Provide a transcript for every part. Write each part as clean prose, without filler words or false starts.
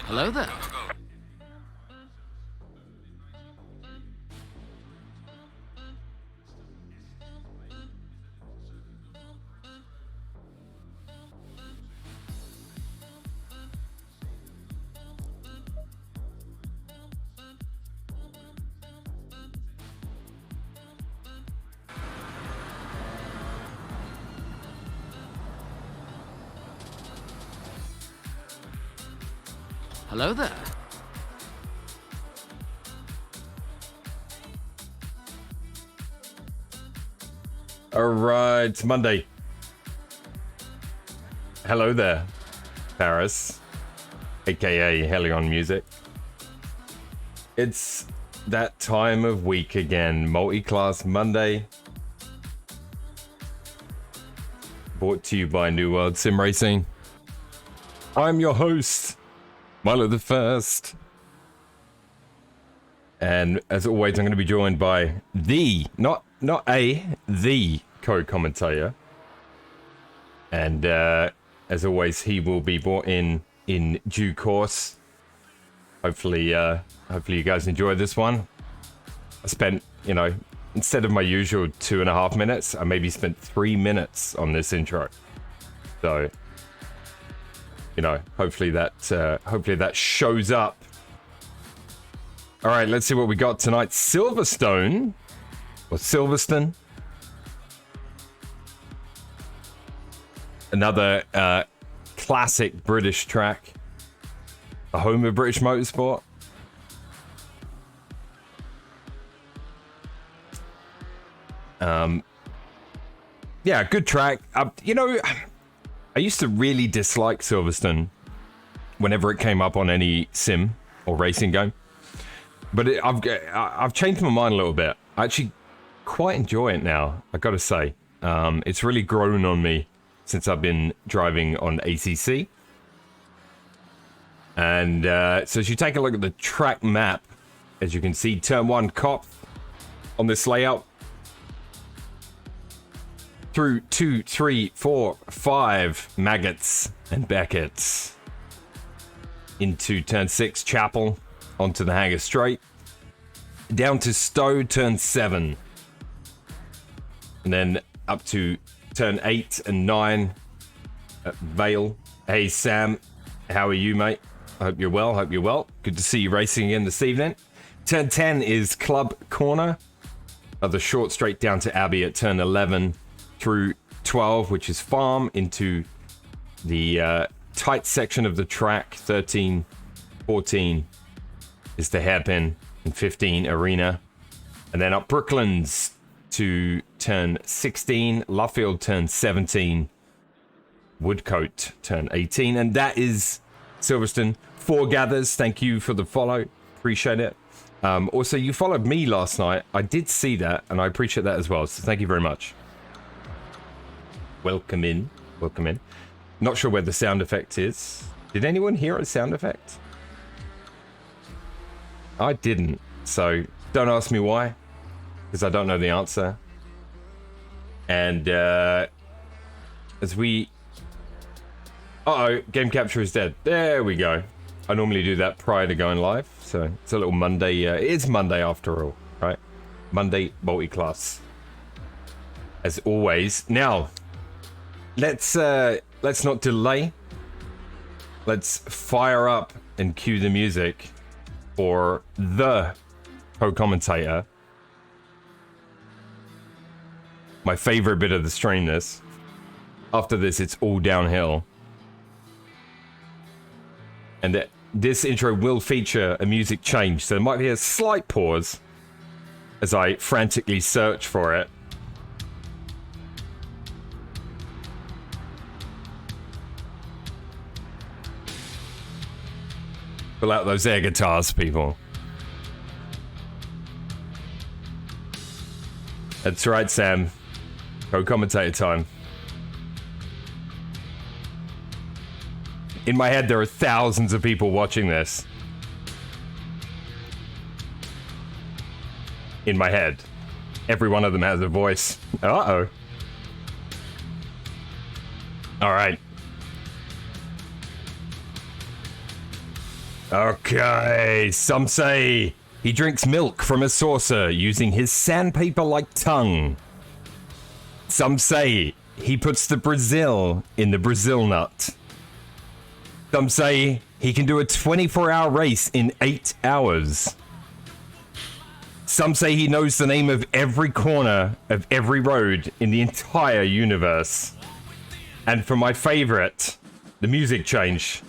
Hello there. Hello there. All right, it's Monday. Hello there, Paris, aka Helion Music. It's that time of week again, Multiclass Monday. Brought to you by New World Sim Racing. I'm your host, Milo the First. And as always, I'm going to be joined by the co-commentator. And as always, he will be brought in due course. Hopefully you guys enjoy this one. I spent, instead of my usual 2.5 minutes, I maybe spent 3 minutes on this intro. So, hopefully that shows up. All right, let's see what we got tonight. Silverstone, or Silverstone. Another classic British track. The home of British motorsport. Yeah, good track. I used to really dislike Silverstone whenever it came up on any sim or racing game. But I've changed my mind a little bit. I actually quite enjoy it now, I gotta say. It's really grown on me since I've been driving on ACC. And so as you take a look at the track map, as you can see, turn 1 cop on this layout. Through 2, 3, 4, 5 Maggots and Beckett's. Into turn 6 Chapel. Onto the Hangar Straight. Down to Stowe, turn 7. And then up to turn 8 and 9 at Vale. Hey Sam, how are you, mate? I hope you're well. Good to see you racing again this evening. Turn 10 is Club Corner. The short straight down to Abbey at turn 11 through 12, which is Farm, into the tight section of the track. 13, 14 is the hairpin, and 15 Arena. And then up Brooklands to turn 16, Luffield turn 17, Woodcote turn 18, and that is Silverstone. 4 gathers, thank you for the follow, appreciate it. Also, you followed me last night, I did see that, and I appreciate that as well, so thank you very much. Welcome in. Not sure where the sound effect is. Did anyone hear a sound effect? I didn't, so don't ask me why, because I don't know the answer. And as we... game capture is dead. There we go. I normally do that prior to going live, so it's a little Monday. It is Monday after all, right? Monday multi-class, as always. Now, let's not delay. Let's fire up and cue the music for the co-commentator. My favorite bit of the stream this. After this, it's all downhill. And this intro will feature a music change, so there might be a slight pause as I frantically search for it. Pull out those air guitars, people. That's right, Sam. Co-commentator time. In my head, there are thousands of people watching this. In my head. Every one of them has a voice. Uh-oh. All right. Okay, some say he drinks milk from a saucer using his sandpaper-like tongue. Some say he puts the Brazil in the Brazil nut. Some say he can do a 24-hour race in 8 hours. Some say he knows the name of every corner of every road in the entire universe. And for my favorite, the music change.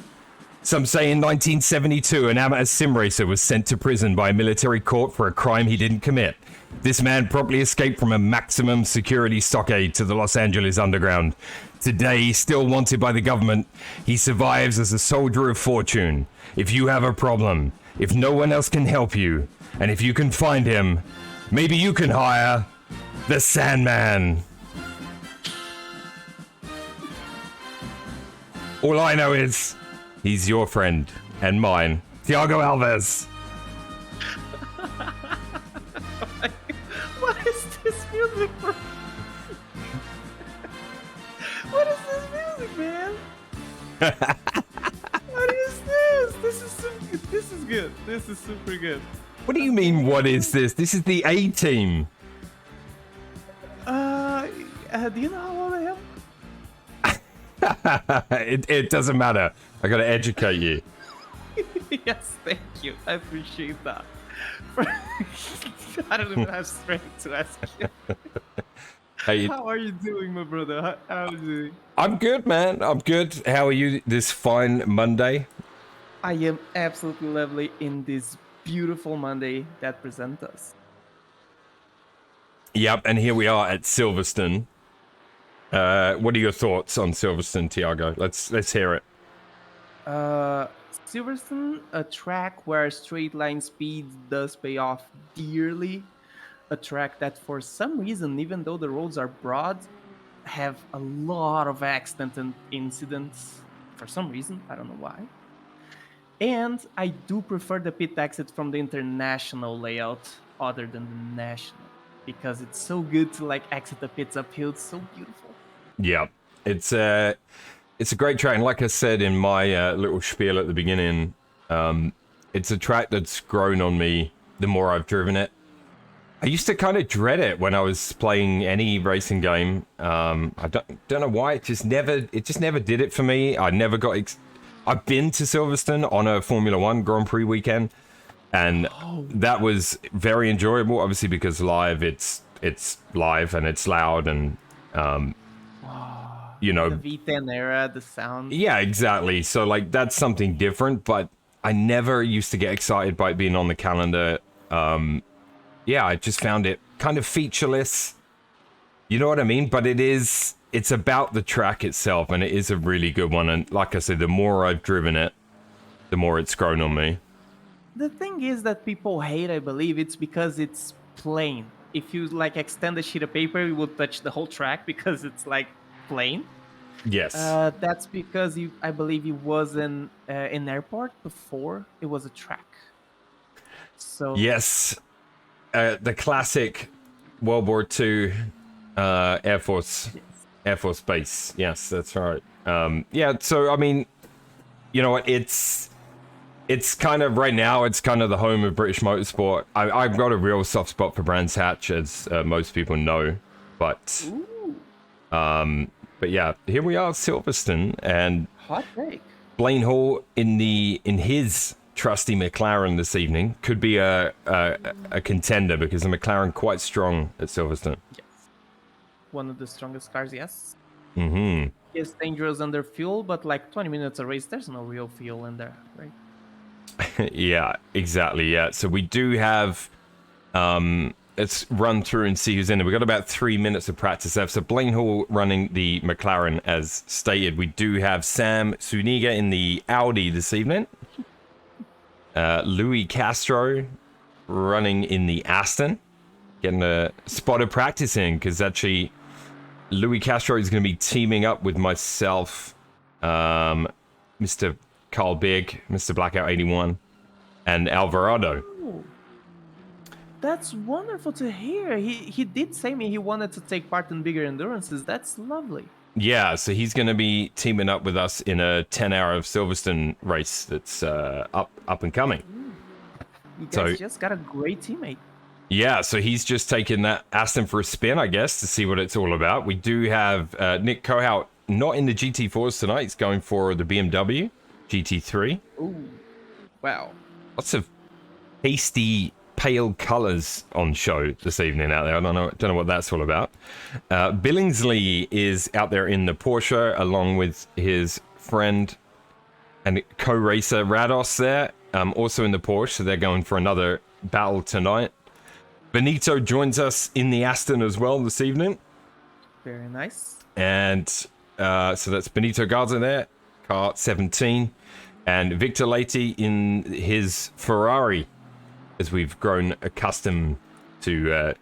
Some say in 1972, an amateur sim racer was sent to prison by a military court for a crime he didn't commit. This man promptly escaped from a maximum security stockade to the Los Angeles underground. Today, still wanted by the government, he survives as a soldier of fortune. If you have a problem, if no one else can help you, and if you can find him, maybe you can hire the Sandman. All I know is he's your friend and mine, Thiago Alves. What is this music, bro? What is this music, man? What is this? This is so good. This is good. This is super good. What do you mean, what is this? This is the A-Team. Do you know how old I am? It doesn't matter. I gotta educate you. Yes, thank you. I appreciate that. I don't even have strength to ask you. Hey, How are you doing, my brother? How are you doing? I'm good, man. I'm good. How are you this fine Monday? I am absolutely lovely in this beautiful Monday that presents us. Yep, and here we are at Silverstone. What are your thoughts on Silverstone, Tiago? Let's hear it. Silverstone, a track where straight line speed does pay off dearly. A track that, for some reason, even though the roads are broad, have a lot of accidents and incidents. For some reason, I don't know why. And I do prefer the pit exit from the international layout other than the national, because it's so good to like exit the pits uphill. It's so beautiful. Yeah, it's a great track, and like I said in my little spiel at the beginning, it's a track that's grown on me the more I've driven it. I used to kind of dread it when I was playing any racing game. I don't know why. It just never did it for me. I never got. I've been to Silverstone on a Formula One Grand Prix weekend, and that was very enjoyable. Obviously, because live, it's live and it's loud, and you know, The V10 era, the sound. yeah, exactly. So like that's something different. But I never used to get excited by it being on the calendar. Yeah, I just found it kind of featureless. You know what I mean? But it's about the track itself, and it is a really good one. And like I said, the more I've driven it, the more it's grown on me. The thing is that people hate, I believe, it's because it's plain. If you like extend a sheet of paper, you will touch the whole track because it's like plain. Yes. That's because I believe it was an airport before it was a track. So Yes. The classic World War II Air Force Base. Yes, that's right. Yeah, so I mean, you know what? It's kind of right now. It's kind of the home of British motorsport. I've got a real soft spot for Brands Hatch, as most people know. But yeah, here we are, Silverstone, and hot take. Blaine Hall in his trusty McLaren this evening could be a contender, because the McLaren quite strong at Silverstone. Yes. One of the strongest cars, yes. Mm-hmm. It's dangerous under fuel, but like 20 minutes a race, there's no real fuel in there, right? Yeah, exactly. Yeah. So we do have, let's run through and see who's in it. We've got about 3 minutes of practice left. So Blaine Hall running the McLaren as stated. We do have Sam Suniga in the Audi this evening. Louis Castro running in the Aston, getting a spot of practice in, because actually Louis Castro is going to be teaming up with myself, Mr. Carl Big, Mr. Blackout 81, and Alvarado. Oh, that's wonderful to hear. He did say me he wanted to take part in bigger endurances. That's lovely. Yeah, so he's going to be teaming up with us in a 10-hour Silverstone race that's up and coming. You So guys just got a great teammate. yeah, so he's just taken that Aston for a spin, I guess, to see what it's all about. We do have Nick Kohout not in the GT4s tonight. He's going for the BMW GT3. Ooh, wow. Lots of pasty, pale colors on show this evening out there. I don't know what that's all about. Billingsley is out there in the Porsche along with his friend and co-racer Rados there, also in the Porsche. So they're going for another battle tonight. Benito joins us in the Aston as well this evening. Very nice. And so that's Benito Garza there, car 17. And Victor Leite in his Ferrari, as we've grown accustomed to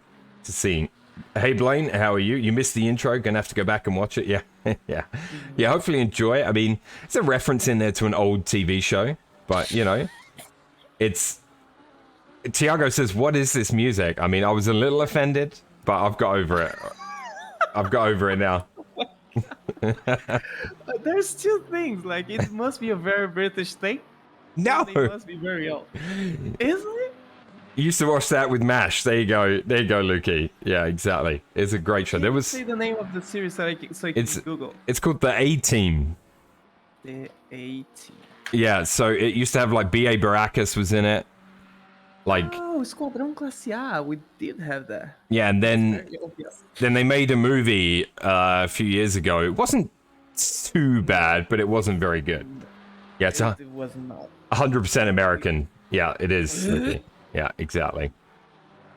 seeing. Hey Blaine, how are you? You missed the intro, gonna have to go back and watch it. Yeah. Yeah, hopefully enjoy it. I mean, it's a reference in there to an old TV show, but you know, it's Tiago says, what is this music? I mean, I was a little offended, but I've got over it. I've got over it now. There's two things. Like, it must be a very British thing. No! They must be very old. Isn't it? You used to watch that with MASH. There you go. There you go, Lukey. Yeah, exactly. It's a great show. There was... Say the name of the series so I can Google. It's called The A-Team. The A-Team. Yeah, so it used to have, like, B.A. Baracus was in it. Like... Oh, Esquadrão Classe A. We did have that. Yeah, and then they made a movie a few years ago. It wasn't too bad, but it wasn't very good. Yeah, it's It was not. 100% American. Yeah, it is. Lukey. Yeah, exactly.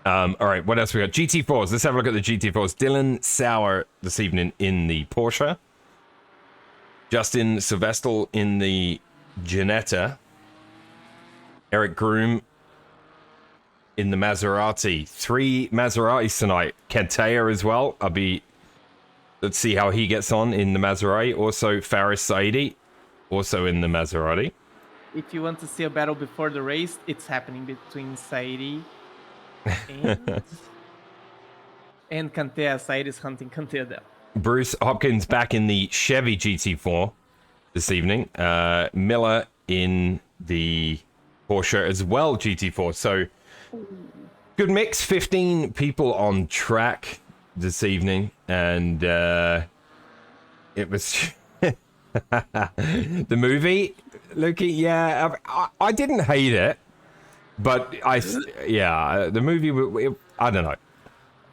All right, what else we got? GT4s. Let's have a look at the GT4s. Dylan Sauer this evening in the Porsche. Justin Silvestre in the Ginetta. Eric Groom in the Maserati. 3 Maseratis tonight. Kentea as well. Let's see how he gets on in the Maserati. Also, Faris Saidi, also in the Maserati. If you want to see a battle before the race, it's happening between Saidi and and Kantea. Saidi is hunting Kantea there. Bruce Hopkins back in the Chevy GT4 this evening. Miller in the Porsche as well, GT4. So, good mix. 15 people on track this evening. And it was... the movie, Lukey, yeah, I didn't hate it. But the movie, I don't know.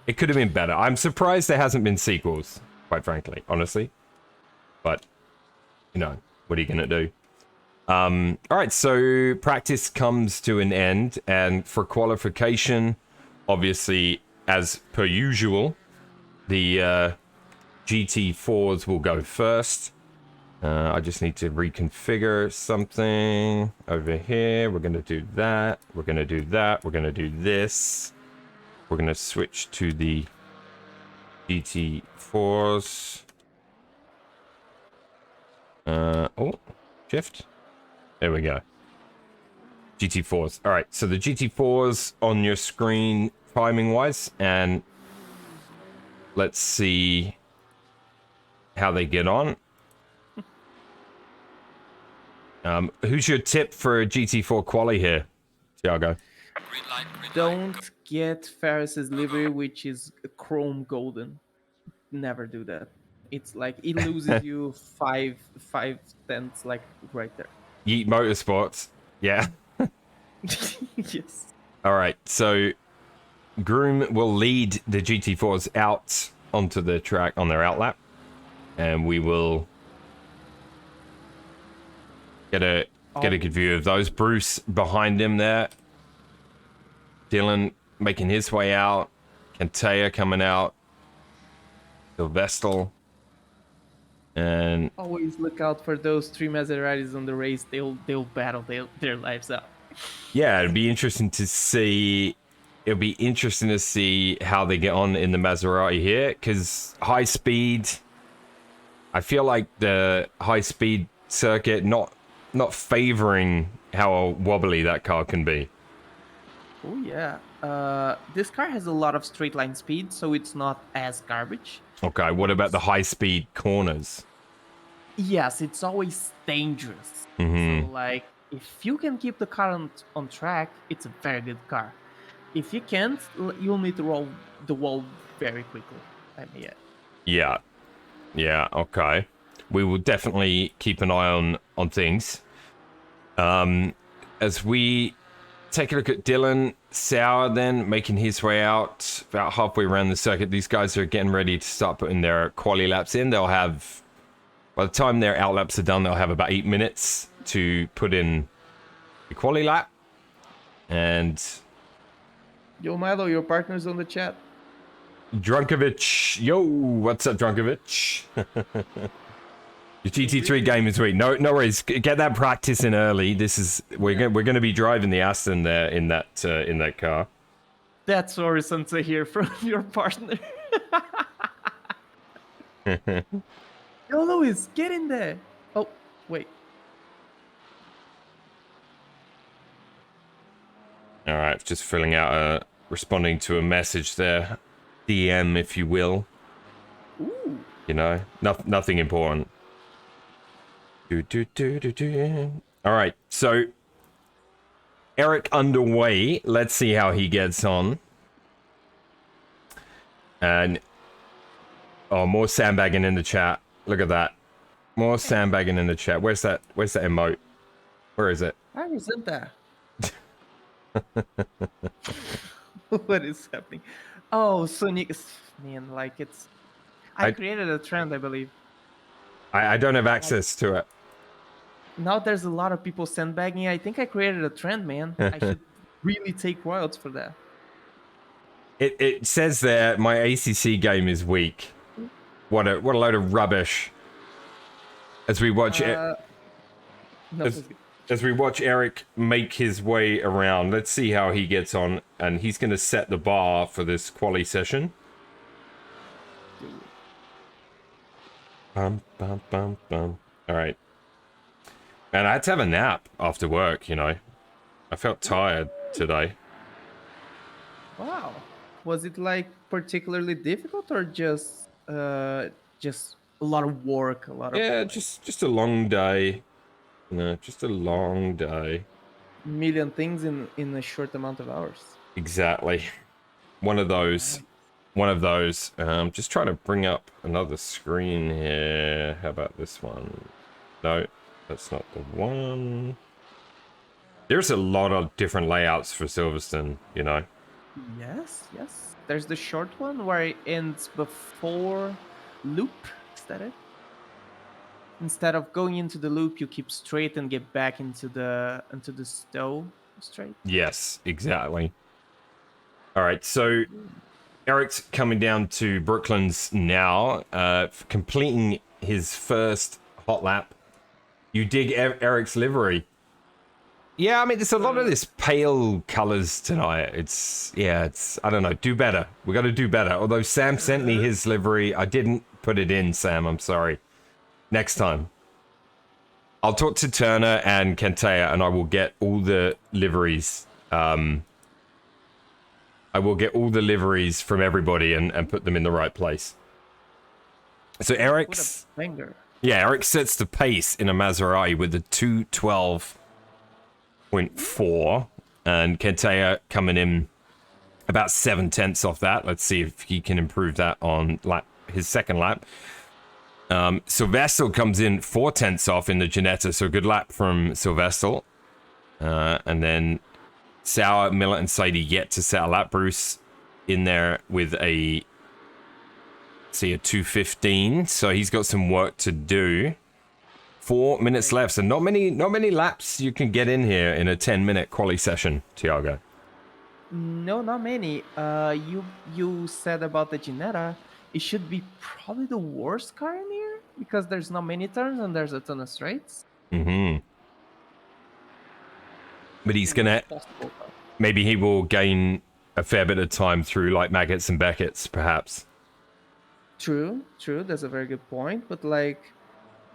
It could have been better. I'm surprised there hasn't been sequels, quite frankly, honestly. But, you know, what are you going to do? All right, so practice comes to an end. And for qualification, obviously, as per usual, the GT4s will go first. I just need to reconfigure something over here. We're going to do that. We're going to do that. We're going to do this. We're going to switch to the GT4s. Shift. There we go. GT4s. All right, so the GT4s on your screen timing-wise, and let's see how they get on. Who's your tip for a GT4 quali here, Tiago? Don't get Ferris's livery, which is chrome golden. Never do that. It's like it loses you five tenths, like right there. Yeet Motorsports. Yeah. Yes. All right. So Groom will lead the GT4s out onto the track on their outlap, and we will get a good view of those. Bruce behind him there. Dylan making his way out. Kantea coming out. Silvestre. And always look out for those 3 Maseratis on the race. They'll battle their lives out. Yeah, it'd be interesting to see. It'll be interesting to see how they get on in the Maserati here, because high speed. I feel like the high speed circuit not favoring how wobbly that car can be. Oh yeah. This car has a lot of straight line speed, so it's not as garbage. Okay, what about the high-speed corners? Yes, it's always dangerous. So Mm-hmm. like, if you can keep the car on track, it's a very good car. If you can't, you'll need to roll the wall very quickly. I mean, yeah. Yeah, okay. We will definitely keep an eye on things. As we take a look at Dylan Sauer then, making his way out about halfway around the circuit. These guys are getting ready to start putting their quali laps in. They'll have, by the time their out laps are done, they'll have about 8 minutes to put in the quali lap. And Yo, Milo, your partner's on the chat. Drunkovich, yo, what's up, Drunkovich? Your GT3 game is weak. No worries. Get that practice in early. This is we're going to be driving the Aston there in that car. That's awesome to hear from your partner. Yo, Louis, get in there. Oh, wait. All right, just filling out responding to a message there, DM if you will. Ooh. You know, nothing important. All right, so Eric underway. Let's see how he gets on. And oh, more sandbagging in the chat. Look at that. More sandbagging in the chat. Where's that emote? Where is it? Why isn't that? What is happening? Oh, Sonic, man, like it's. I created a trend, I believe. I don't have access to it. Now there's a lot of people sandbagging. I think I created a trend, man. I should really take royalties for that. It says there my ACC game is weak. What a load of rubbish. As we watch as we watch Eric make his way around, let's see how he gets on, and he's going to set the bar for this quali session. Bum bum bum bum. All right. And I had to have a nap after work, you know. I felt tired today. Wow. Was it like particularly difficult or just a lot of work, a lot of Yeah, just a long day. You know, just a long day. million things in a short amount of hours. Exactly. One of those. Just trying to bring up another screen here. How about this one? No, that's not the one. There's a lot of different layouts for Silverstone, you know. Yes. There's the short one where it ends before loop. Is that it? Instead of going into the loop, you keep straight and get back into the stow straight. Yes, exactly. All right, so Eric's coming down to Brooklands now, completing his first hot lap. You dig Eric's livery. Yeah, I mean, there's a lot of this pale colors tonight. It's I don't know, do better. We got to do better. Although Sam sent me his livery, I didn't put it in, Sam, I'm sorry. Next time. I'll talk to Turner and Kentea and I will get all the liveries. I will get all the liveries from everybody and put them in the right place. So Eric's... What a banger. Yeah, Eric sets the pace in a Maserati with a 2:12.4, and Kentea coming in about 7/10 off that. Let's see if he can improve that on his second lap. Sylvester comes in 4/10 off in the Ginetta, so a good lap from Sylvester. And then Sauer, Miller, and Sadie yet to set a lap. Bruce in there with a 2:15, so he's got some work to do. 4 minutes left, so not many laps you can get in here in a 10-minute quali session, Tiago. No, not many. You said about the Ginetta, it should be probably the worst car in here because there's not many turns and there's a ton of straights. Mm-hmm. But he's gonna... Maybe he will gain a fair bit of time through like Maggots and Beckett's, perhaps. True. That's a very good point. But like,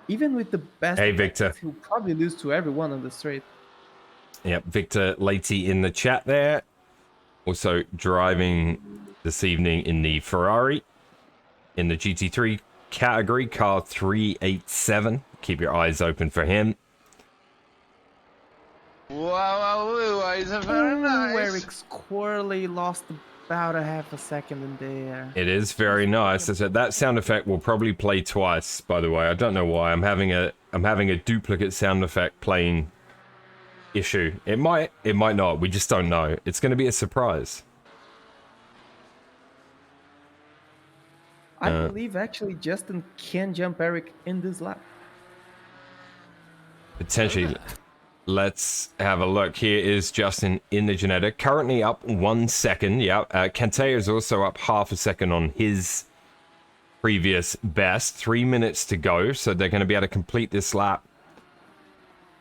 even with the best, hey Victor, he'll probably lose to everyone on the straight. Yep, Victor Leite in the chat there. Also driving this evening in the Ferrari in the GT3 category, car 387. Keep your eyes open for him. Wow, is it very nice? Eric Squirrely lost about a half a second in there. It is very nice. That sound effect will probably play twice, by the way. I don't know why. I'm having a duplicate sound effect playing issue. It might not. We just don't know. It's going to be a surprise. I believe actually Justin can jump Eric in this lap. Potentially. Let's have a look. Here is Justin in the Genetic. Currently up 1 second. Yeah. Kantea is also up half a second on his previous best. 3 minutes to go. So they're going to be able to complete this lap.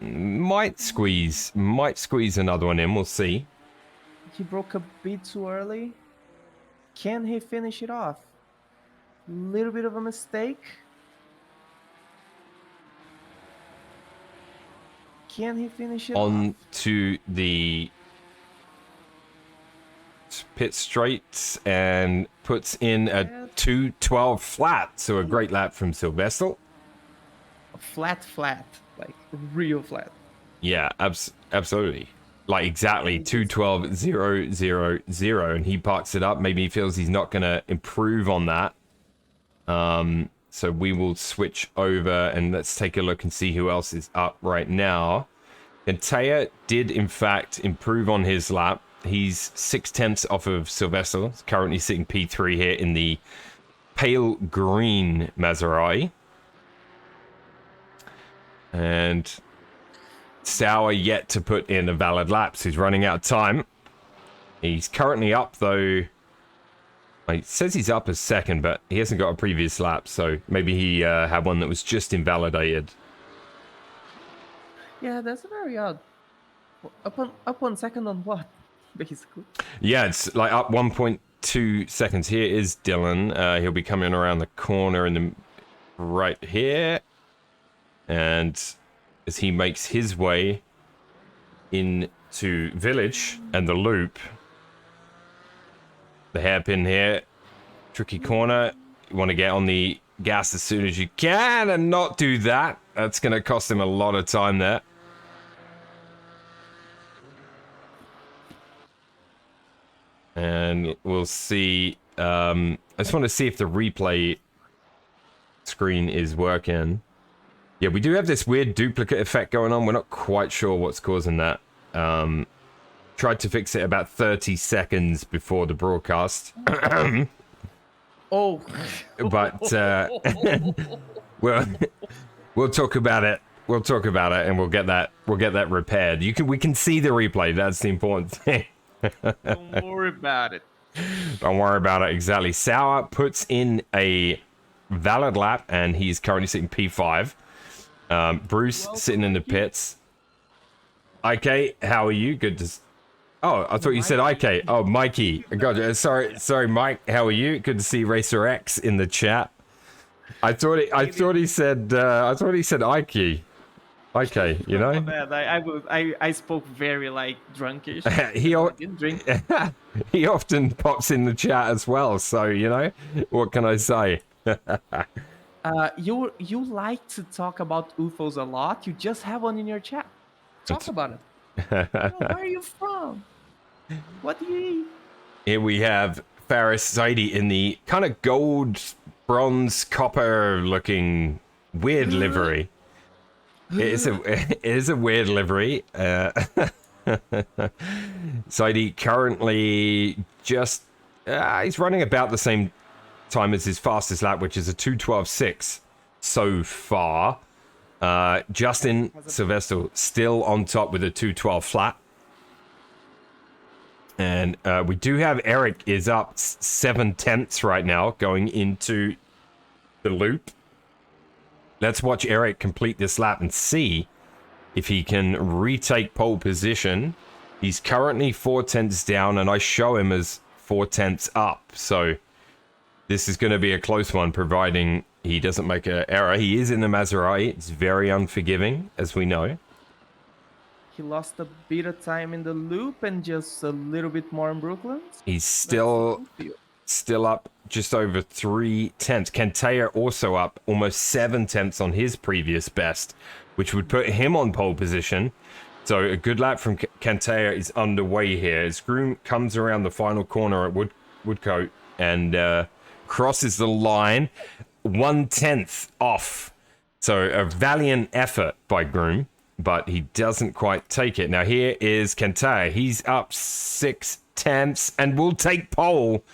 Might squeeze another one in. We'll see. He broke a bit too early. Can he finish it off? Little bit of a mistake. Can he finish it on off? to the pit straight and puts in a 2:12 flat. So a great lap from Silverstone. Flat, like real flat. Yeah, absolutely. Like exactly 2:12.000, and he parks it up. Maybe he feels he's not going to improve on that. So we will switch over and let's take a look and see who else is up right now. Kantea did in fact improve on his lap. He's 0.6 off of Silverstone. He's currently sitting P3 here in the pale green Maserati. And Sauer yet to put in a valid lap, so he's running out of time. He's currently up though. It says he's up a second, but he hasn't got a previous lap, so maybe he had one that was just invalidated. Yeah, that's very odd. Up 1 second on what, basically? Yeah, it's like up 1.2 seconds. Here is Dylan. He'll be coming around the corner in the right here. And as he makes his way into Village and the loop, the hairpin here, tricky corner. You want to get on the gas as soon as you can and not do that. That's going to cost him a lot of time there. And we'll see. I just want to see if the replay screen is working. Yeah, we do have this weird duplicate effect going on. We're not quite sure what's causing that. Tried to fix it about 30 seconds before the broadcast. Oh. But we'll talk about it. We'll talk about it and we'll get that repaired. We can see the replay. That's the important thing. Don't worry about it. Don't worry about it. Exactly. Sauer puts in a valid lap and he's currently sitting P5. Bruce sitting in the pits. IK, how are you? Good to... Oh, I thought you said IK. Oh, Mikey. God, sorry, Mike. How are you? Good to see Racer X in the chat. I thought he said IK. IK, you know? I spoke very like drunkish. He didn't drink. He often pops in the chat as well. So you know, what can I say? You like to talk about UFOs a lot. You just have one in your chat. Talk about it. Where are you from? What do you eat? Here we have Faris Zaidi in the kind of gold, bronze, copper looking weird livery. It is a weird livery. Zaidi currently just he's running about the same time as his fastest lap, which is a 2:12.6 so far. Justin Silverstone still on top with a 2:12 flat. And we do have Eric is up 0.7 right now going into the loop. Let's watch Eric complete this lap and see if he can retake pole position. He's currently 0.4 down and I show him as 0.4 up. So this is going to be a close one providing he doesn't make an error. He is in the Maserati. It's very unforgiving, as we know. He lost a bit of time in the loop and just a little bit more in Brooklyn. He's still up just over 3 tenths. Kanteya also up almost 7 tenths on his previous best, which would put him on pole position. So a good lap from Kanteya is underway here as Groom comes around the final corner at Woodcote and crosses the line 1/10 off. So a valiant effort by Groom, but he doesn't quite take it. Now here is Kanteya. He's up 6 tenths and will take pole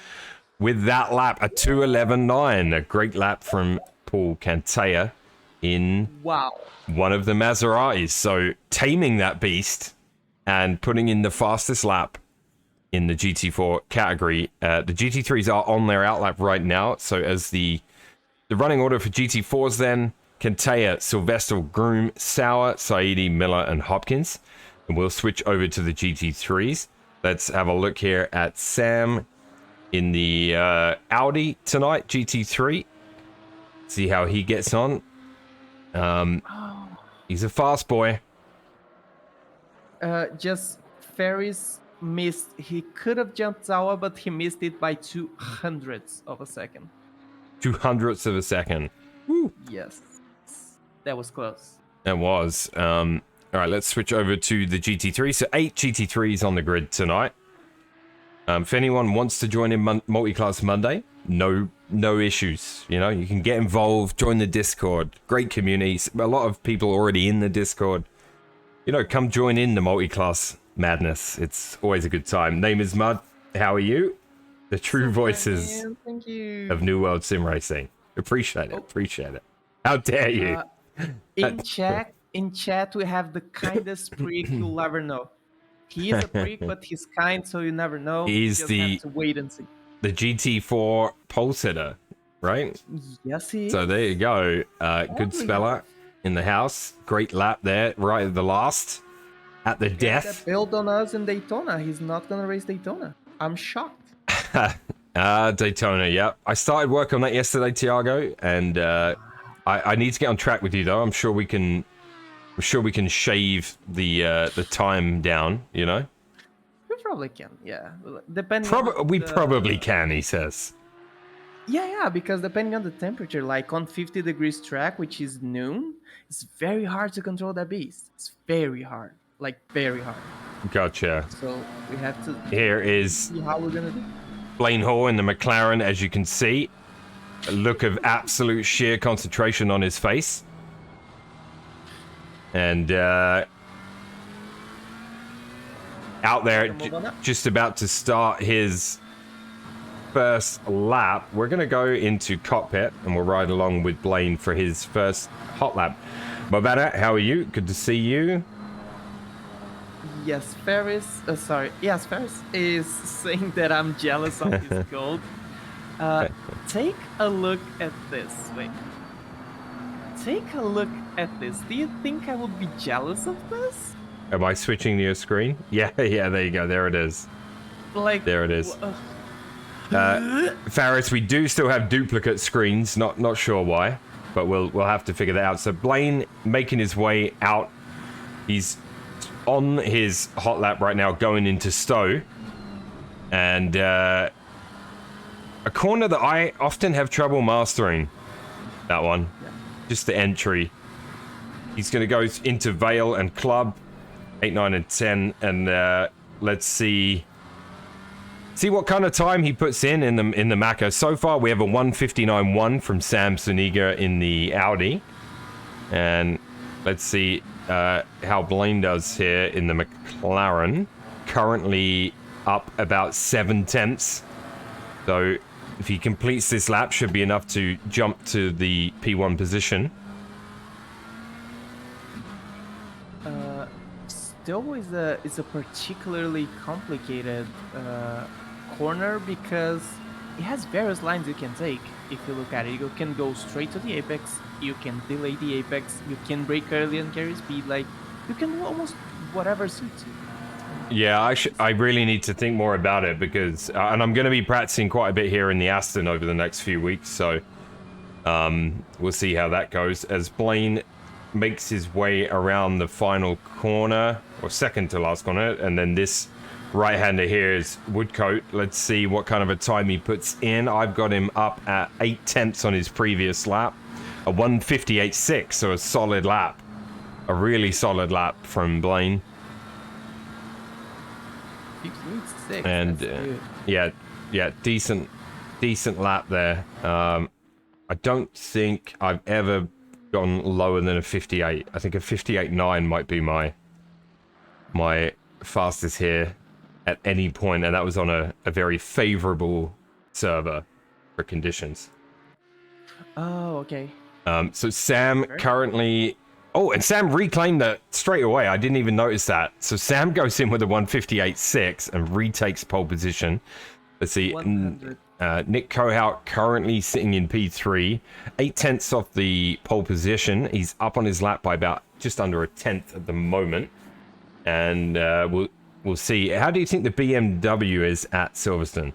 with that lap, a 2:11.9. A great lap from Paul Kanteya in one of the Maseratis. So taming that beast and putting in the fastest lap in the GT4 category. The GT3s are on their outlap right now. So as the running order for GT4s then, Kanteya, Sylvester, Groom, Sauer, Saidi, Miller, and Hopkins. And we'll switch over to the GT3s. Let's have a look here at Sam in the Audi tonight, GT3. See how he gets on. He's a fast boy. Just Ferris missed. He could have jumped Zawa, but he missed it by 200ths of a second. 200ths of a second. Woo. Yes. That was close. It was. All right, let's switch over to the GT3. So 8 GT3s on the grid tonight. If anyone wants to join in Multiclass Monday, no issues. You know, you can get involved, join the Discord. Great community. A lot of people already in the Discord. You know, come join in the Multiclass madness. It's always a good time. Name is Mud. How are you? The true voices Thank you. of New World Sim Racing. Appreciate it. Appreciate it. How dare you? In chat, we have the kindest prick you'll ever know. He is a prick, but he's kind, so you never know. He's you just have to wait and see. The GT4 pole sitter, right? Yes, he is. So there you go. Good speller in the house. Great lap there, right at the last. At the death. That build on us in Daytona. He's not gonna race Daytona. I'm shocked. Daytona, yeah. I started work on that yesterday, Tiago, and I need to get on track with you though. I'm sure we can shave the time down, you know? We probably can, yeah. Depending probably can, he says. Yeah, because depending on the temperature, like on 50 degrees track, which is noon, it's very hard to control that beast. It's very hard. Like, very hard. Gotcha. So, we have to Here is see how we're gonna do. Blaine Hall in the McLaren, as you can see. A look of absolute sheer concentration on his face. And out there, just about to start his first lap. We're going to go into cockpit and we'll ride along with Blaine for his first hot lap. Bobetta, how are you? Good to see you. Yes, Ferris is saying that I'm jealous of his gold. Take a look at this. Wait. Take a look at this. Do you think I would be jealous of this? Am I switching to your screen? Yeah, there you go. There it is. Like, there it is. Ferris, we do still have duplicate screens. Not sure why, but we'll have to figure that out. So Blaine making his way out. He's on his hot lap right now, going into Stowe, and a corner that I often have trouble mastering. That one. Yeah. Just the entry. He's going to go into Vale and Club, 8, 9, and 10, and let's see what kind of time he puts in the Macca. So far, we have a 1:59.1 from Sam Suniga in the Audi, and let's see how Blaine does here in the McLaren. Currently up about 7 tenths. So if he completes this lap, should be enough to jump to the P1 position. Still is a particularly complicated corner because it has various lines you can take. If you look at it, you can go straight to the apex, you can delay the apex, you can brake early and carry speed. Like, you can do almost whatever suits you. Yeah, I really need to think more about it because, and I'm going to be practicing quite a bit here in the Aston over the next few weeks, so we'll see how that goes. As Blaine makes his way around the final corner, or second to last corner, and then this right-hander here is Woodcote. Let's see what kind of a time he puts in. I've got him up at 8/10 on his previous lap, a 1:58.6, so a solid lap, a really solid lap from Blaine. 58.6. And yeah, decent lap there. I don't think I've ever gone lower than a 58. I think a 58.9 might be my fastest here at any point, and that was on a very favorable server for conditions. Oh, okay. So Sam currently... Oh, and Sam reclaimed that straight away. I didn't even notice that. So Sam goes in with a 1:58.6 and retakes pole position. Let's see. 100. Nick Kohout currently sitting in P3, 8/10 off the pole position. He's up on his lap by about just under a tenth at the moment, and we'll see. How do you think the BMW is at Silverstone?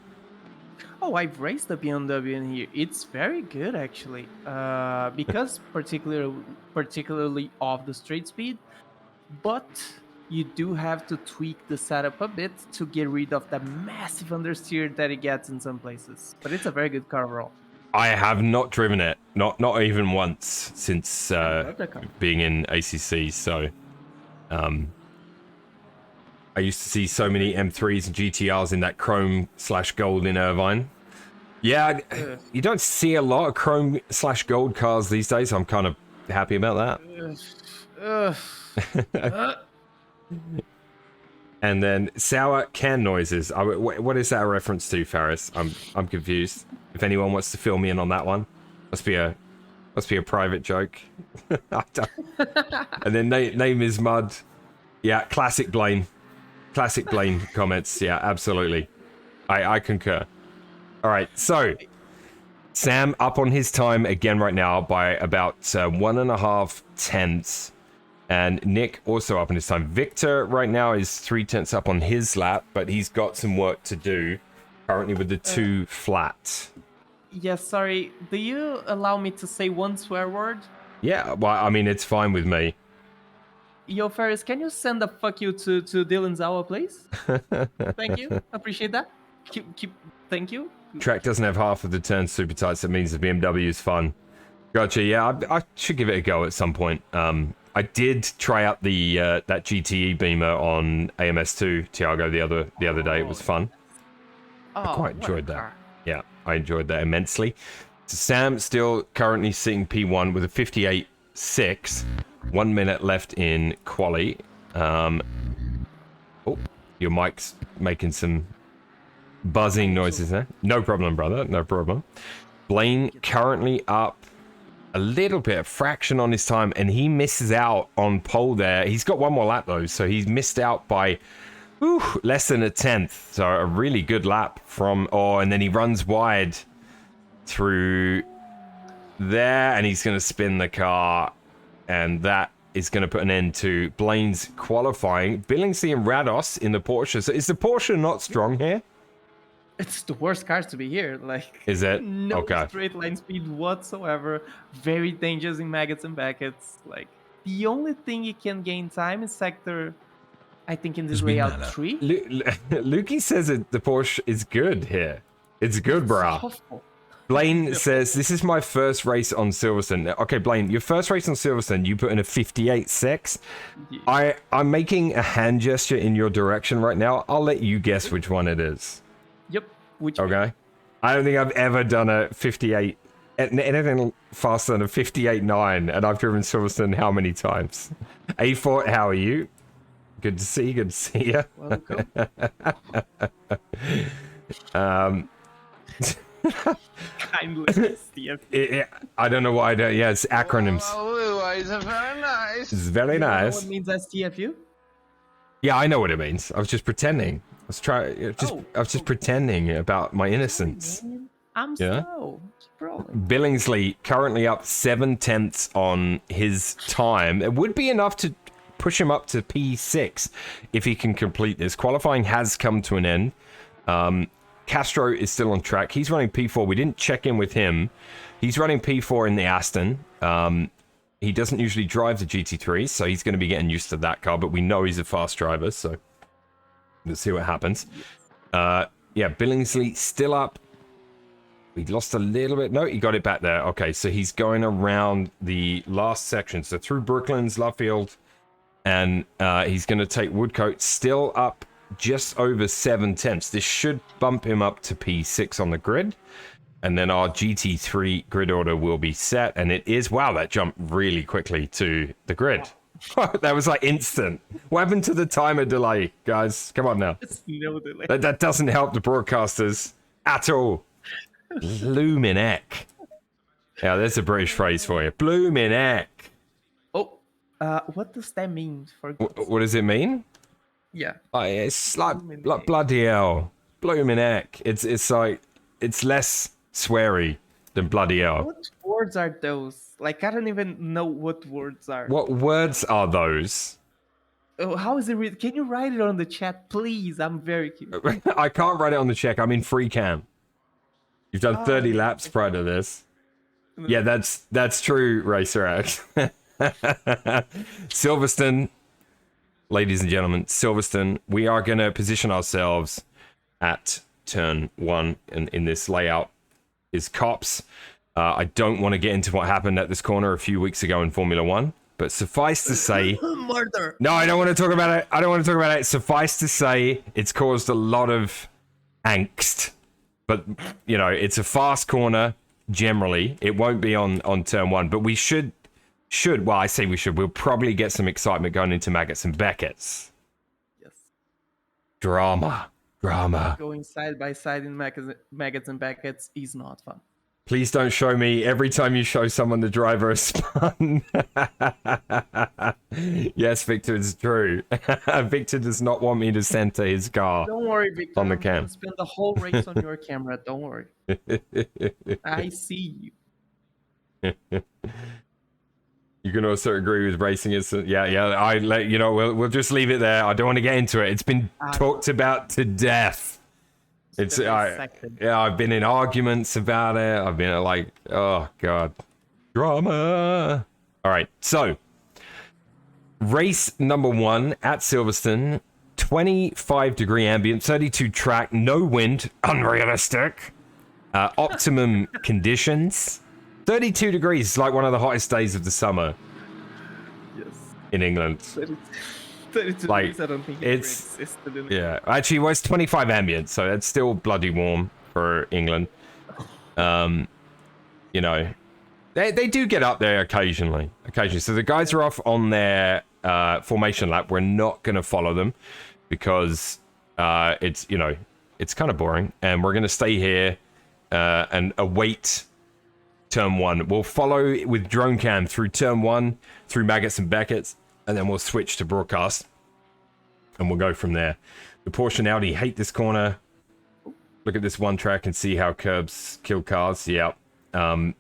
Oh, I've raced the BMW in here. It's very good actually, because particularly off the straight speed, but you do have to tweak the setup a bit to get rid of the massive understeer that it gets in some places. But it's a very good car overall. I have not driven it, not even once since being in ACC. So, I used to see so many M3s and GTRs in that chrome/gold in Irvine. Yeah, you don't see a lot of chrome/gold cars these days. I'm kind of happy about that. And then sour can noises. What is that a reference to, Faris? I'm confused. If anyone wants to fill me in on that one, must be a private joke. And then name is Mud. Yeah, classic Blaine. Classic Blaine comments. Yeah, absolutely. I concur. All right, so Sam up on his time again right now by about 1.5 tenths. And Nick also up on his time. Victor right now is 3/10 up on his lap, but he's got some work to do currently with the 2 flat. Yes, sorry. Do you allow me to say one swear word? Yeah, well, I mean, it's fine with me. Yo, Ferris, can you send a fuck you to Dylan Zawa, please? Thank you. Appreciate that. Thank you. Track doesn't have half of the turns super tight, so it means the BMW is fun. Gotcha, yeah, I should give it a go at some point. I did try out the that GTE Beamer on AMS2, Tiago, the other day. It was fun. I quite enjoyed that. Yeah, I enjoyed that immensely. So Sam still currently sitting P1 with a 58.6. 1 minute left in quali. Oh, your mic's making some buzzing noises there. No problem, brother. No problem. Blaine currently up a little bit, a fraction on his time, and he misses out on pole there. He's got one more lap though, so he's missed out by less than a tenth. So a really good lap from, and then he runs wide through there, and he's going to spin the car, and that is going to put an end to Blaine's qualifying. Billingsley and Rados in the Porsche. So is the Porsche not strong here? It's the worst cars to be here. Like, is it? No okay. Straight line speed whatsoever. Very dangerous in Maggots and Beckets. Like, the only thing you can gain time is sector, I think, in this layout 3. Lukey says the Porsche is good here. It's good, brah. Blaine says, this is my first race on Silverstone. Okay, Blaine, your first race on Silverstone, you put in a 58.6. Yeah. I'm making a hand gesture in your direction right now. I'll let you guess which one it is. Yep. Okay. I don't think I've ever done a 58, anything faster than a 58.9, and I've driven Silverstone how many times? A4, how are you? Good to see you. Welcome. Kindly, Steve. I don't know why I don't. Yeah, it's acronyms. It's very nice. It's very You nice. know what means STFU? Yeah, I know what it means. I was just pretending. I was just pretending about my innocence. I'm slow. Keep rolling. Billingsley currently up 7/10 on his time. It would be enough to push him up to P6 if he can complete this. Qualifying has come to an end. Castro is still on track. He's running P4. We didn't check in with him. He's running P4 in the Aston. He doesn't usually drive the GT3, so he's going to be getting used to that car, but we know he's a fast driver, so let's see what happens. Yeah, Billingsley still up. We lost a little bit. No, he got it back there. Okay, so he's going around the last section. So through Brooklands, Luffield, and he's going to take Woodcote, still up just over 7/10. This should bump him up to P6 on the grid. And then our GT3 grid order will be set. And it is, wow, that jumped really quickly to the grid. That was like instant. What happened to the timer delay, guys? Come on now. It's no delay. That doesn't help the broadcasters at all. Bloomin' heck. Yeah, there's a British phrase for you. Bloomin' heck. Oh, what does that mean? What does it mean? Yeah. It's like bloody hell. Bloomin' heck. It's like, it's less sweary than bloody hell. What words are those? Like, I don't even know what words are. What words are those? Oh, how is it read? Can you write it on the chat, please? I'm very curious. I can't write it on the check. I'm in free cam. You've done 30 laps prior to this. Yeah, that's true, Raceract. Silverstone, ladies and gentlemen, Silverstone, we are going to position ourselves at turn 1 in this layout is Cops. I don't want to get into what happened at this corner a few weeks ago in Formula 1, but suffice to say... Murder! No, I don't want to talk about it. I don't want to talk about it. Suffice to say, it's caused a lot of angst. But, you know, it's a fast corner, generally. It won't be on turn 1, but we should, well, I say we should. We'll probably get some excitement going into Maggots and Beckett's. Yes. Drama. Going side by side in Maggots and Beckett's is not fun. Please don't show me every time you show someone the driver a spun. Yes, Victor, it's true. Victor does not want me to center his car. Don't worry, Victor. On the I'm cam. gonna spend the whole race on your camera. Don't worry. I see you. You can also agree with racing is I let you know we'll just leave it there. I don't want to get into it. It's been talked about to death. I've been in arguments about it. I've been like, oh god, drama. All right, so race number 1 at Silverstone, 25-degree ambient, 32 track, no wind, unrealistic. Optimum conditions. 32 degrees is like one of the hottest days of the summer. Yes. In England. 32 Like, degrees, I don't think it's existed in yeah. Actually, well, it's 25 ambient, so it's still bloody warm for England. You know, they do get up there occasionally. So the guys are off on their formation lap. We're not going to follow them because it's kind of boring, and we're going to stay here and await turn 1. We'll follow with drone cam through turn 1, through Maggots and Beckett's, and then we'll switch to broadcast, and we'll go from there. The Porsche and Audi hate this corner. Look at this one track and see how curbs kill cars. Yeah. Like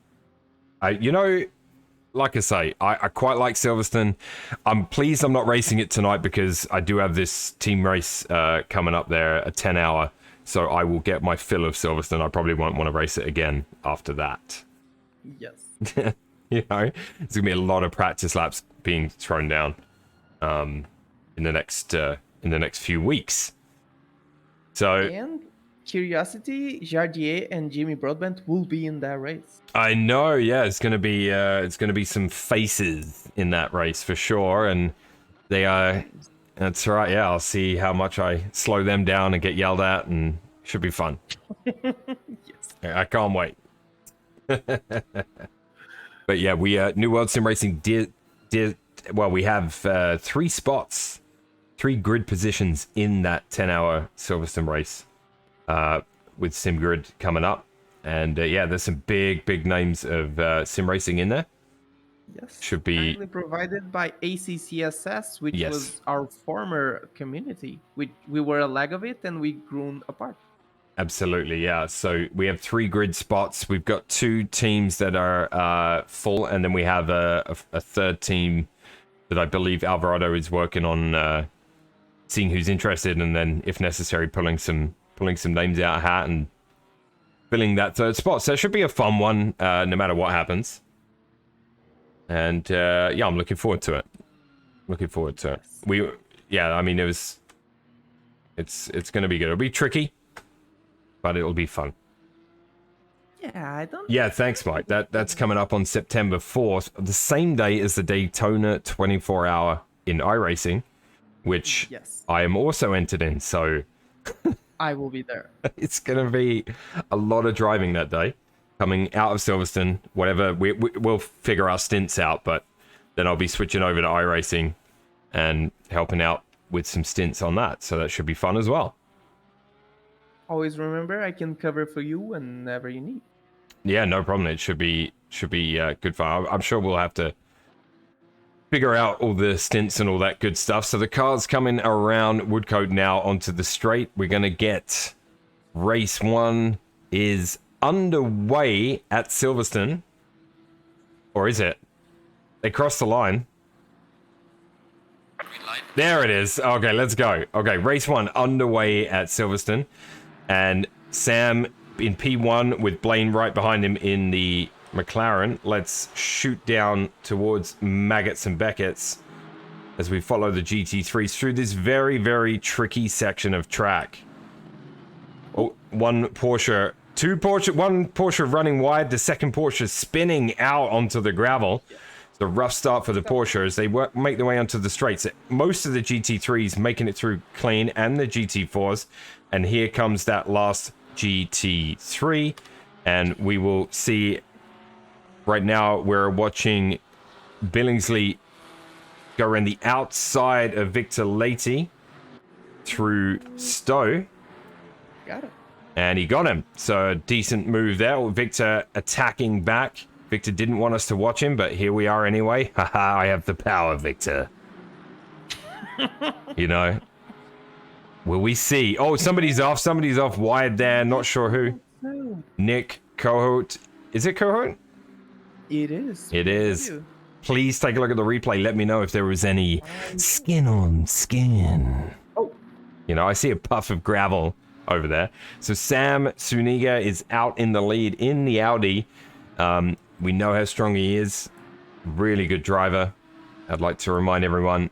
I say, I quite like Silverstone. I'm pleased I'm not racing it tonight because I do have this team race coming up there, a 10-hour. So I will get my fill of Silverstone. I probably won't want to race it again after that. Yes. You know, there's gonna be a lot of practice laps being thrown down in the next few weeks. So And curiosity, Jardier and Jimmy Broadbent will be in that race. I know, yeah, it's gonna be some faces in that race for sure, and they are. That's right, yeah. I'll see how much I slow them down and get yelled at, and should be fun. Yes. I can't wait. But yeah, we New World Sim Racing we have 3 spots, 3 grid positions in that 10-hour Silverstone race with Sim Grid coming up, and there's some big names of sim racing in there. Yes. Should be provided by ACCSS, which was our former community. We were a leg of it, and we grew apart. Absolutely, yeah. So we have 3 grid spots. We've got 2 teams that are full, and then we have a third team that I believe Alvarado is working on seeing who's interested, and then, if necessary, pulling some names out of hat and filling that third spot. So it should be a fun one, no matter what happens. And yeah, I'm looking forward to it. Looking forward to it. Yeah, I mean, it's going to be good. It'll be tricky, but it'll be fun. Yeah, I don't. Yeah, thanks, Mike. That's coming up on September 4th, the same day as the Daytona 24-hour in iRacing, which Yes. I am also entered in. So I will be there. it's going to be a lot of driving that day. Coming out of Silverstone, whatever, we'll figure our stints out, but then I'll be switching over to iRacing and helping out with some stints on that. So that should be fun as well. Always remember, I can cover for you whenever you need. Yeah, no problem. It should be good fun. I'm sure we'll have to figure out all the stints and all that good stuff. So the car's coming around Woodcote now onto the straight. We're going to get race 1 is underway at Silverstone. Or is it? They crossed the line. There it is. Okay, let's go. Okay, race 1 underway at Silverstone. And Sam in P1 with Blaine right behind him in the McLaren. Let's shoot down towards Maggots and Beckett's as we follow the GT3s through this very, very tricky section of track. Oh, one Porsche running wide, the second Porsche spinning out onto the gravel. It's a rough start for the Porsche as they make their way onto the straights. Most of the GT3s making it through clean and the GT4s. And here comes that last GT3. And we will see right now we're watching Billingsley go around the outside of Victor Lati through Stowe. Got it. And he got him. So a decent move there. Victor attacking back. Victor didn't want us to watch him, but here we are anyway. Haha, I have the power, Victor. You know. Will we see? Oh, somebody's off. Somebody's off wide there. Not sure who. No. Nick Cohout. Is it Cohout? It is. It is. Please take a look at the replay. Let me know if there was any skin on skin. Oh. You know, I see a puff of gravel over there. So Sam Suniga is out in the lead in the Audi. We know how strong he is. Really good driver. I'd like to remind everyone,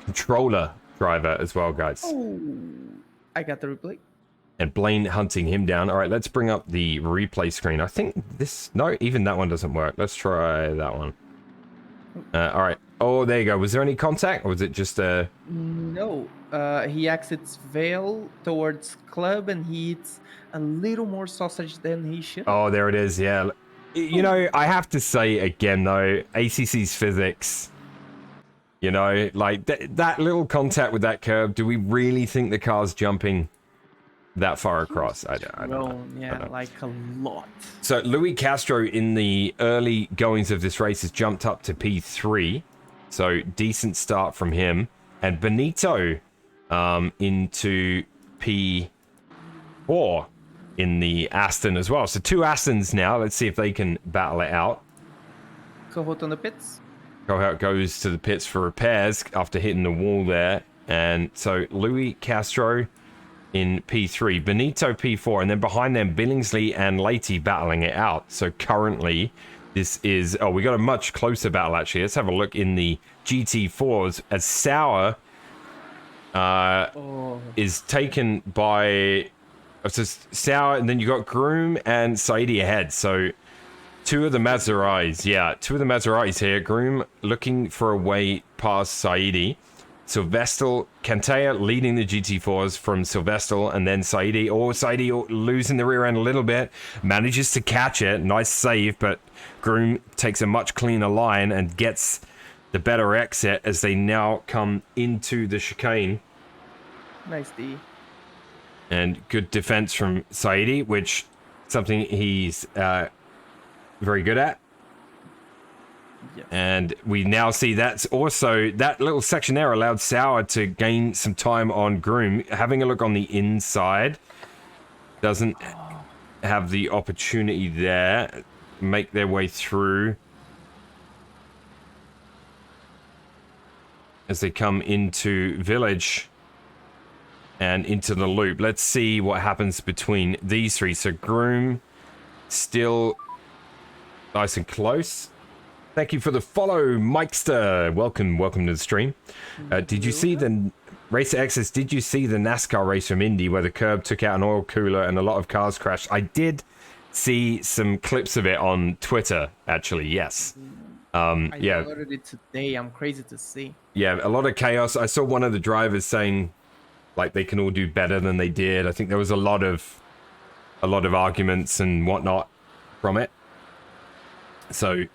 controller driver as well, guys. Oh. I got the replay. And Blaine hunting him down. All right, let's bring up the replay screen. I think this... No, even that one doesn't work. Let's try that one. All right. Oh, there you go. Was there any contact? Or was it just a... No. He exits Vale towards Club and he eats a little more sausage than he should. Oh, there it is. Yeah. You know, I have to say again, though, ACC's physics... You know, like that little contact with that curb, do we really think the car's jumping that far across? I don't know. Yeah, like a lot. So Louis Castro in the early goings of this race has jumped up to P3. So decent start from him. And Benito into P4 in the Aston as well. So 2 Astons now. Let's see if they can battle it out. Cohout on the pits. Cohout goes to the pits for repairs after hitting the wall there. And so Louis Castro in P3, Benito P4, and then behind them Billingsley and Lati battling it out. So currently this is... Oh, we got a much closer battle actually. Let's have a look in the GT4s as Sauer is taken by... So Sauer, and then you got Groom and Saidi ahead. So... Two of the Maseratis here. Groom looking for a way past Saidi. Sylvestre Cantaya leading the GT4s from Sylvestre, and then Saidi. Saidi losing the rear end a little bit. Manages to catch it. Nice save, but Groom takes a much cleaner line and gets the better exit as they now come into the chicane. Nice D. And good defense from Saidi, which something he's... very good at. Yes. And we now see that's also that little section there allowed Sauer to gain some time on Groom. Having a look on the inside, doesn't have the opportunity there. Make their way through as they come into Village and into the loop. Let's see what happens between these three. So Groom still nice and close. Thank you for the follow, Mikester. Welcome to the stream. Did you see the Racer X's? Did you see the NASCAR race from Indy where the curb took out an oil cooler and a lot of cars crashed? I did see some clips of it on Twitter, actually. Yes. I Yeah. downloaded it today. I'm crazy to see. Yeah, a lot of chaos. I saw one of the drivers saying, like, they can all do better than they did. I think there was a lot of arguments and whatnot from it. So,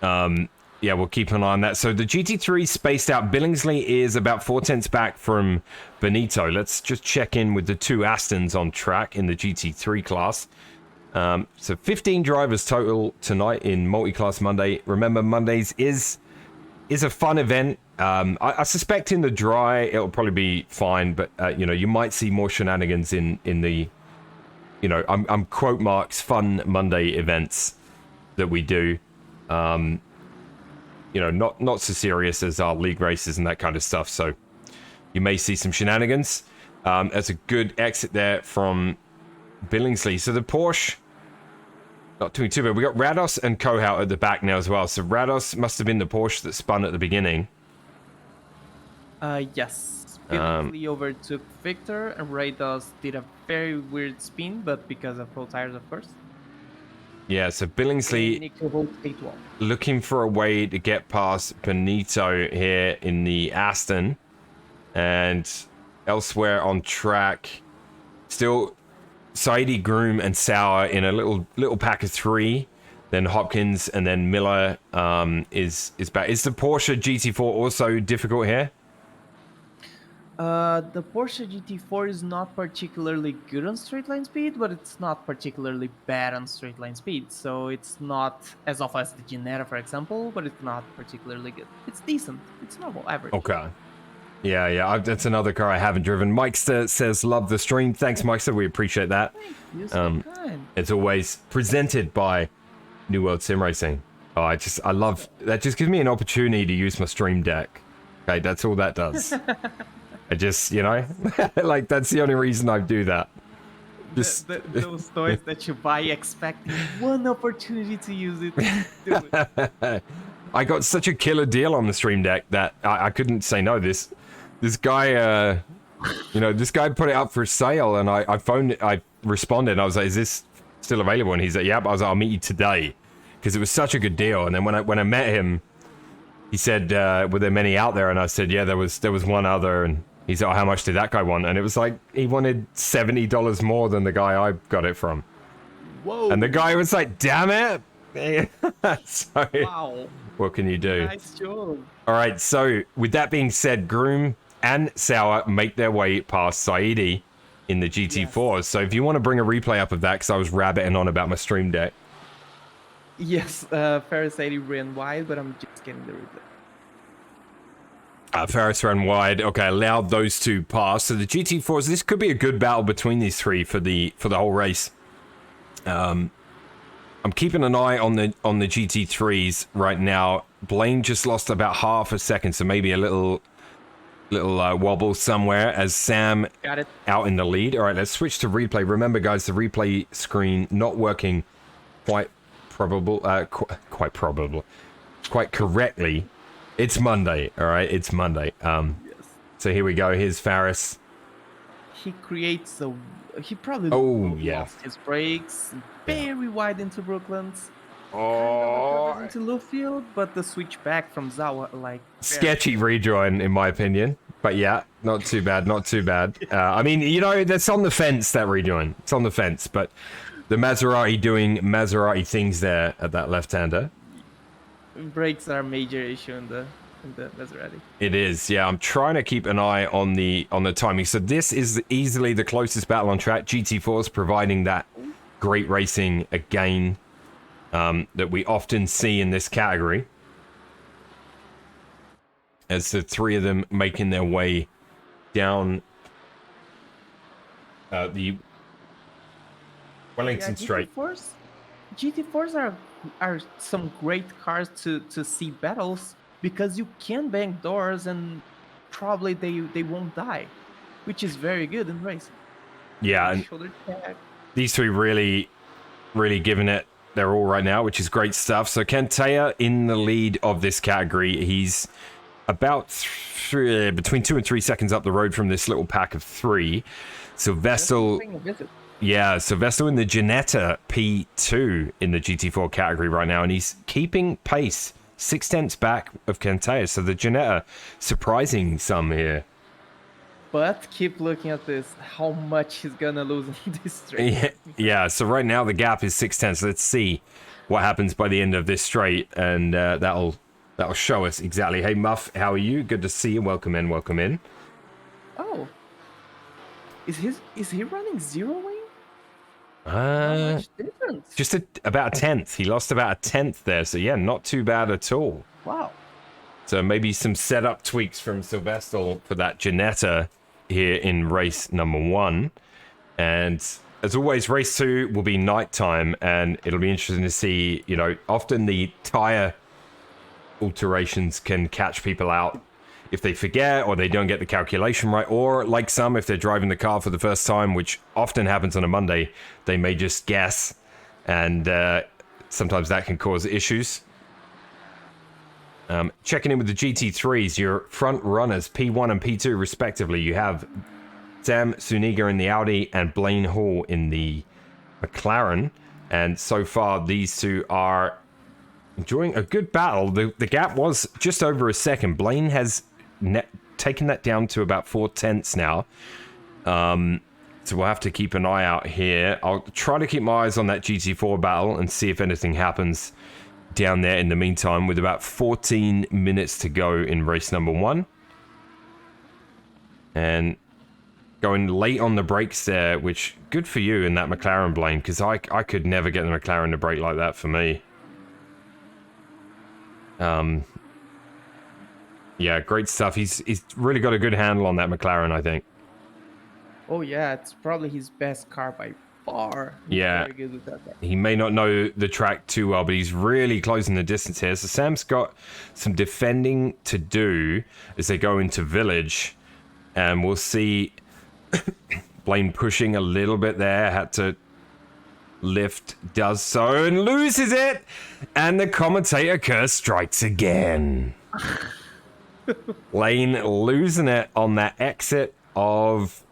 yeah, we'll keep an eye on that. So the GT3 spaced out. Billingsley is about 4/10 back from Benito. Let's just check in with the two Astons on track in the GT3 class. So 15 drivers total tonight in Multiclass Monday. Remember, Mondays is a fun event. I suspect in the dry it'll probably be fine, but you know, you might see more shenanigans in the, you know, I'm quote marks fun Monday events that we do. You know, not so serious as our league races and that kind of stuff. So you may see some shenanigans. That's a good exit there from Billingsley. So the Porsche, not doing too bad. We got Rados and Kohout at the back now as well. So Rados must have been the Porsche that spun at the beginning. Yes. Billingsley overtook Victor, and Rados did a very weird spin, but because of full tires, of course. Yeah, so Billingsley looking for a way to get past Benito here in the Aston. And elsewhere on track, still Saidi, Groom, and Sauer in a little pack of three. Then Hopkins and then Miller is back. Is the Porsche GT4 also difficult here? The Porsche GT4 is not particularly good on straight line speed, but it's not particularly bad on straight line speed. So it's not as off as the Ginetta, for example, but it's not particularly good. It's decent. It's normal, average. Okay. Yeah. That's another car I haven't driven. Mikester says, love the stream. Thanks, Mikester. We appreciate that. Thank you, so kind. It's always presented by New World Sim Racing. Oh, I love that. Just gives me an opportunity to use my stream deck. Okay, that's all that does. I just, you know, like that's the only reason I do that. Just those toys that you buy expecting one opportunity to use it. Do it. I got such a killer deal on the stream deck that I couldn't say no. This guy, you know, this guy put it up for sale, and I responded. I was like, "Is this still available?" And he's like, "Yep." I was like, "I'll meet you today," because it was such a good deal. And then when I met him, he said, "Were there many out there?" And I said, "Yeah, there was one other." And he said, "Oh, how much did that guy want?" And it was like he wanted $70 more than the guy I got it from. Whoa! And the guy was like, "Damn it!" So, Wow. what can you do? Nice job. All right. So with that being said, Groom and Sauer make their way past Saidi in the GT4s. Yes. So if you want to bring a replay up of that, because I was rabbiting on about my stream deck. Yes, Ferris 80 ran wide, but I'm just getting the replay. Ferris ran wide. Okay, allowed those two pass. So the GT4s, this could be a good battle between these three for the whole race. I'm keeping an eye on the GT3s right now. Blaine just lost about half a second, so maybe a little wobble somewhere as Sam got it out in the lead. All right, let's switch to replay. Remember, guys, the replay screen not working quite correctly. It's Monday, all right? It's Monday. Yes. So here we go. Here's Ferris. He creates a... He probably lost his brakes very wide into Brooklands. Oh. Kind of into Luffield, but the switch back from Zawa, like... Sketchy rejoin, in my opinion. But yeah, not too bad, not too bad. I mean, you know, that's on the fence, that rejoin. It's on the fence, but the Maserati doing Maserati things there at that left-hander. Brakes are a major issue in the Maserati. It is, yeah. I'm trying to keep an eye on the timing. So this is easily the closest battle on track. GT4's providing that great racing again that we often see in this category. As the three of them making their way down the Wellington Straight. GT4s are some great cars to see battles because you can bang doors and probably they won't die, which is very good in racing. Yeah, and these three really giving it they're all right now, which is great stuff. So Kentea in the lead of this category. He's about between 2 and 3 seconds up the road from this little pack of 3. So Vestal, so Vestal in the Ginetta P2 in the GT4 category right now, and he's keeping pace 0.6 back of Kentea. So the Ginetta surprising some here. But keep looking at this, how much he's gonna lose in this straight. Yeah, so right now the gap is 0.6. Let's see what happens by the end of this straight, and that'll show us exactly. Hey Muff, how are you? Good to see you. Welcome in, welcome in. Oh. Is he running zero wing? How much difference? Just about a tenth. He lost about a tenth there, so yeah, not too bad at all. Wow. So maybe some setup tweaks from Silverstone for that Ginetta here in race number 1. And as always, race 2 will be nighttime, and it'll be interesting to see, you know, often the tire alterations can catch people out if they forget or they don't get the calculation right, or like some, if they're driving the car for the first time, which often happens on a Monday, they may just guess, and sometimes that can cause issues. Checking in with the GT3s, your front runners, P1 and P2 respectively. You have Sam Suniga in the Audi and Blaine Hall in the McLaren. And so far, these two are enjoying a good battle. The gap was just over a second. Blaine has taken that down to about 0.4 now. So we'll have to keep an eye out here. I'll try to keep my eyes on that GT4 battle and see if anything happens down there in the meantime, with about 14 minutes to go in race number 1. And going late on the brakes there, which good for you in that McLaren, Blaine, because I could never get the McLaren to brake like that for me. Yeah, great stuff. He's really got a good handle on that McLaren, I think. Oh yeah, it's probably his best car by far. He's very good with that car. He may not know the track too well, but he's really closing the distance here. So Sam's got some defending to do as they go into Village, and we'll see Blaine pushing a little bit there. Had to lift, does so, and loses it, and the commentator curse strikes again. Blaine losing it on that exit of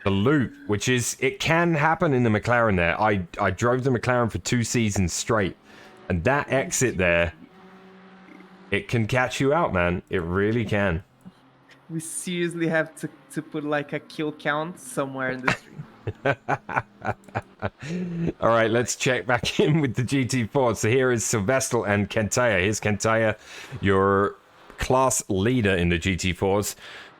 the loop, which is, it can happen in the McLaren there. I drove the McLaren for 2 seasons straight, and that exit there, it can catch you out, man. It really can. We seriously have to put like a kill count somewhere in the stream. All right, let's check back in with the GT4. So here is Silvestre and Kentea. Here's Kentea, your class leader in the GT4s,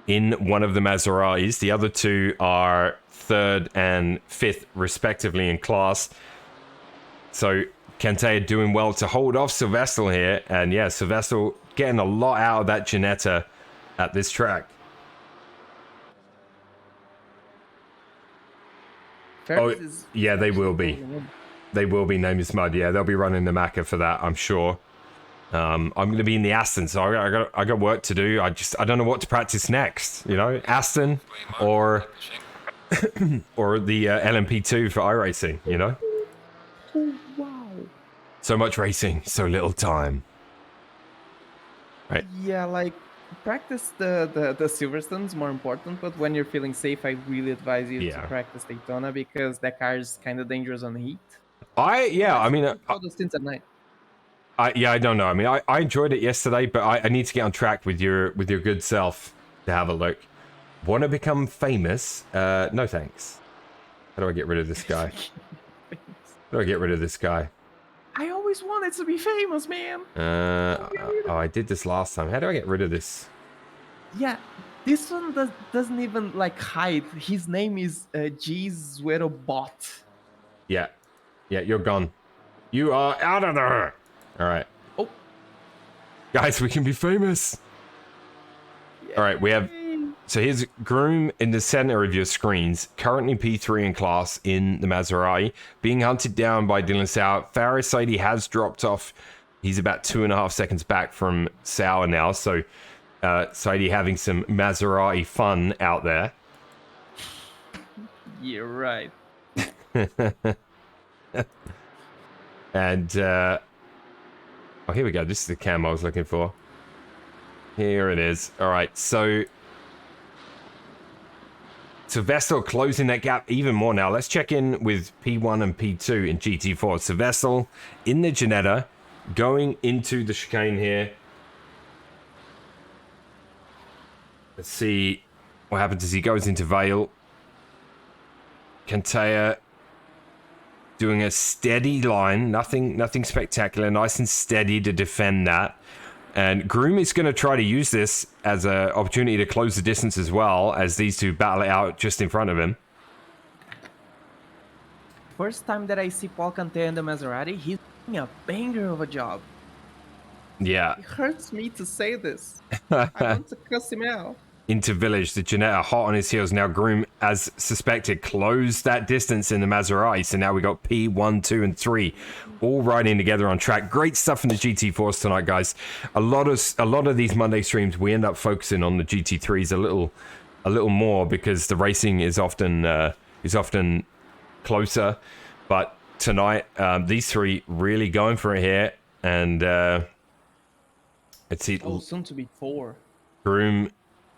in one of the Maseratis. The other two are 3rd and 5th respectively in class. So Kentea doing well to hold off Silvestre here, and yeah, Silvestre getting a lot out of that Ginetta at this track. Oh, yeah, they will be. They will be, name is Mud. Yeah, they'll be running the Macca for that, I'm sure. I'm going to be in the Aston, so I got work to do. I don't know what to practice next. You know, Aston or or the LMP2 for iRacing. You know. Oh, wow. So much racing, so little time. Right. Yeah, like practice the Silverstone's more important, but when you're feeling safe, I really advise you to practice Daytona, because that car is kind of dangerous on heat. I mean, all the stints at night. I don't know. I mean, I enjoyed it yesterday, but I need to get on track with your good self to have a look. Want to become famous? No thanks. How do I get rid of this guy? How do I get rid of this guy? I always wanted to be famous, man. I did this last time. How do I get rid of this? Yeah, this one doesn't even like hide. His name is G Zuero Bot. Yeah, you're gone. You are out of there. All right. Oh, guys, we can be famous. Yay. All right, we have. So here's Groom in the center of your screens, currently P3 in class in the Maserati, being hunted down by Dylan Sauer. Faris Saidi has dropped off. He's about 2.5 seconds back from Sauer now. So Saidi having some Maserati fun out there. You're right. And, oh, here we go. This is the cam I was looking for. Here it is. All right, so Vestel closing that gap even more now. Let's check in with P1 and P2 in GT4. So Vestel in the Ginetta, going into the chicane here. Let's see what happens as he goes into Vale. Cantea doing a steady line, nothing spectacular, nice and steady to defend that. And Groom is going to try to use this as an opportunity to close the distance as well, as these two battle it out just in front of him. First time that I see Paul Cantea in the Maserati, he's doing a banger of a job. Yeah. It hurts me to say this. I want to cuss him out. Into Village, the Ginetta hot on his heels. Now Groom, as suspected, closed that distance in the Maserati. So now we got P1, 2, and 3 all riding together on track. Great stuff in the GT4s tonight, guys. A lot of these Monday streams, we end up focusing on the GT3s a little more because the racing is often closer. But tonight, these three really going for it here, and let's see. Oh, soon to be 4. Groom.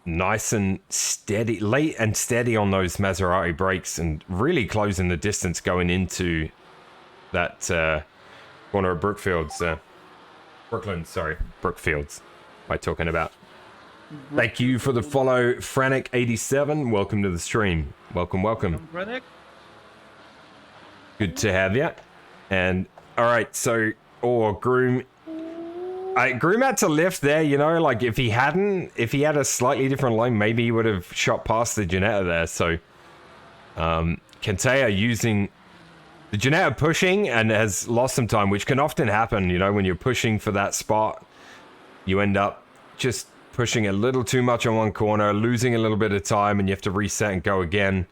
Nice and steady, late and steady on those Maserati brakes, and really closing the distance going into that corner of Brookfields. Brookfields. Am I talking about? Thank you for the follow, Franic87. Welcome to the stream. Welcome. Franic. Good to have you. And all right, so Groom. Groom had to lift there, you know, like if he had a slightly different line, maybe he would have shot past the Ginetta there. So, Cantea using the Ginetta pushing and has lost some time, which can often happen, you know, when you're pushing for that spot, you end up just pushing a little too much on one corner, losing a little bit of time, and you have to reset and go again.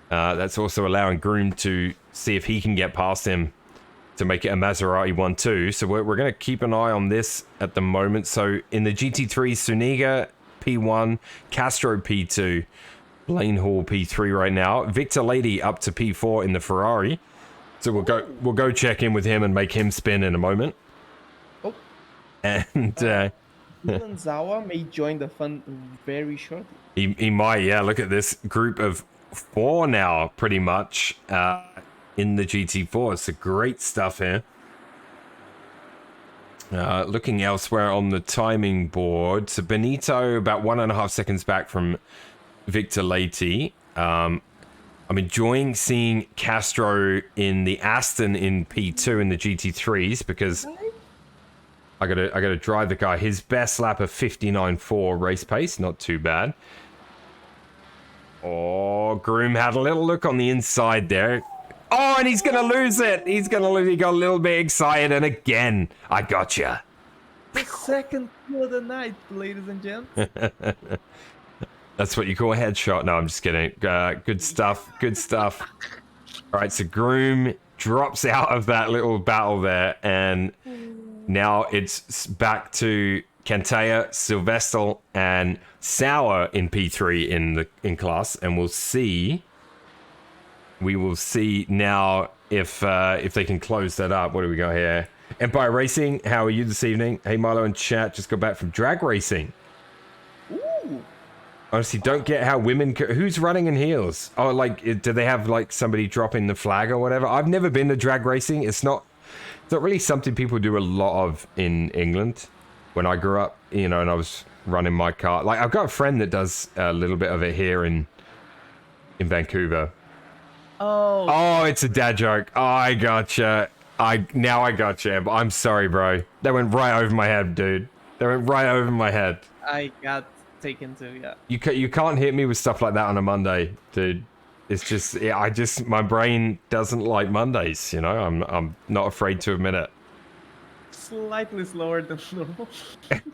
That's also allowing Groom to see if he can get past him to make it a Maserati 1-2. So we're going to keep an eye on this at the moment. So in the GT3, Suniga P1, Castro P2, Blaine Hall P3 right now. Victor Lady up to P4 in the Ferrari. So we'll go check in with him and make him spin in a moment. Oh. And Dylan Zawa may join the fun very shortly. He might, yeah. Look at this group of 4 now, pretty much. In the GT4. It's great stuff here. Looking elsewhere on the timing board. So Benito about 1.5 seconds back from Victor Lati. I'm enjoying seeing Castro in the Aston in P2 in the GT3s because I gotta drive the guy. His best lap of 59.4 race pace, not too bad. Oh, Groom had a little look on the inside there. Oh, and he's going to lose it. He got a little bit excited. And again, I gotcha. The second kill of the night, ladies and gents. That's what you call a headshot. No, I'm just kidding. Good stuff. All right, so Groom drops out of that little battle there. And now it's back to Cantea, Silvestre, and Sauer in P3 in class. And we will see now if they can close that up. What do we got here? Empire Racing, how are you this evening? Hey, Milo and chat, just got back from drag racing. Ooh. Honestly, don't get how women... Who's running in heels? Oh, like, do they have, like, somebody dropping the flag or whatever? I've never been to drag racing. It's not really something people do a lot of in England. When I grew up, you know, and I was running my car. Like, I've got a friend that does a little bit of it here in Vancouver. Oh, it's a dad joke. Oh, I gotcha. I gotcha. But I'm sorry, bro. That went right over my head, dude. That went right over my head. I got taken too, yeah. You can't hit me with stuff like that on a Monday, dude. It's just, my brain doesn't like Mondays, you know? I'm not afraid to admit it. Slightly slower than normal.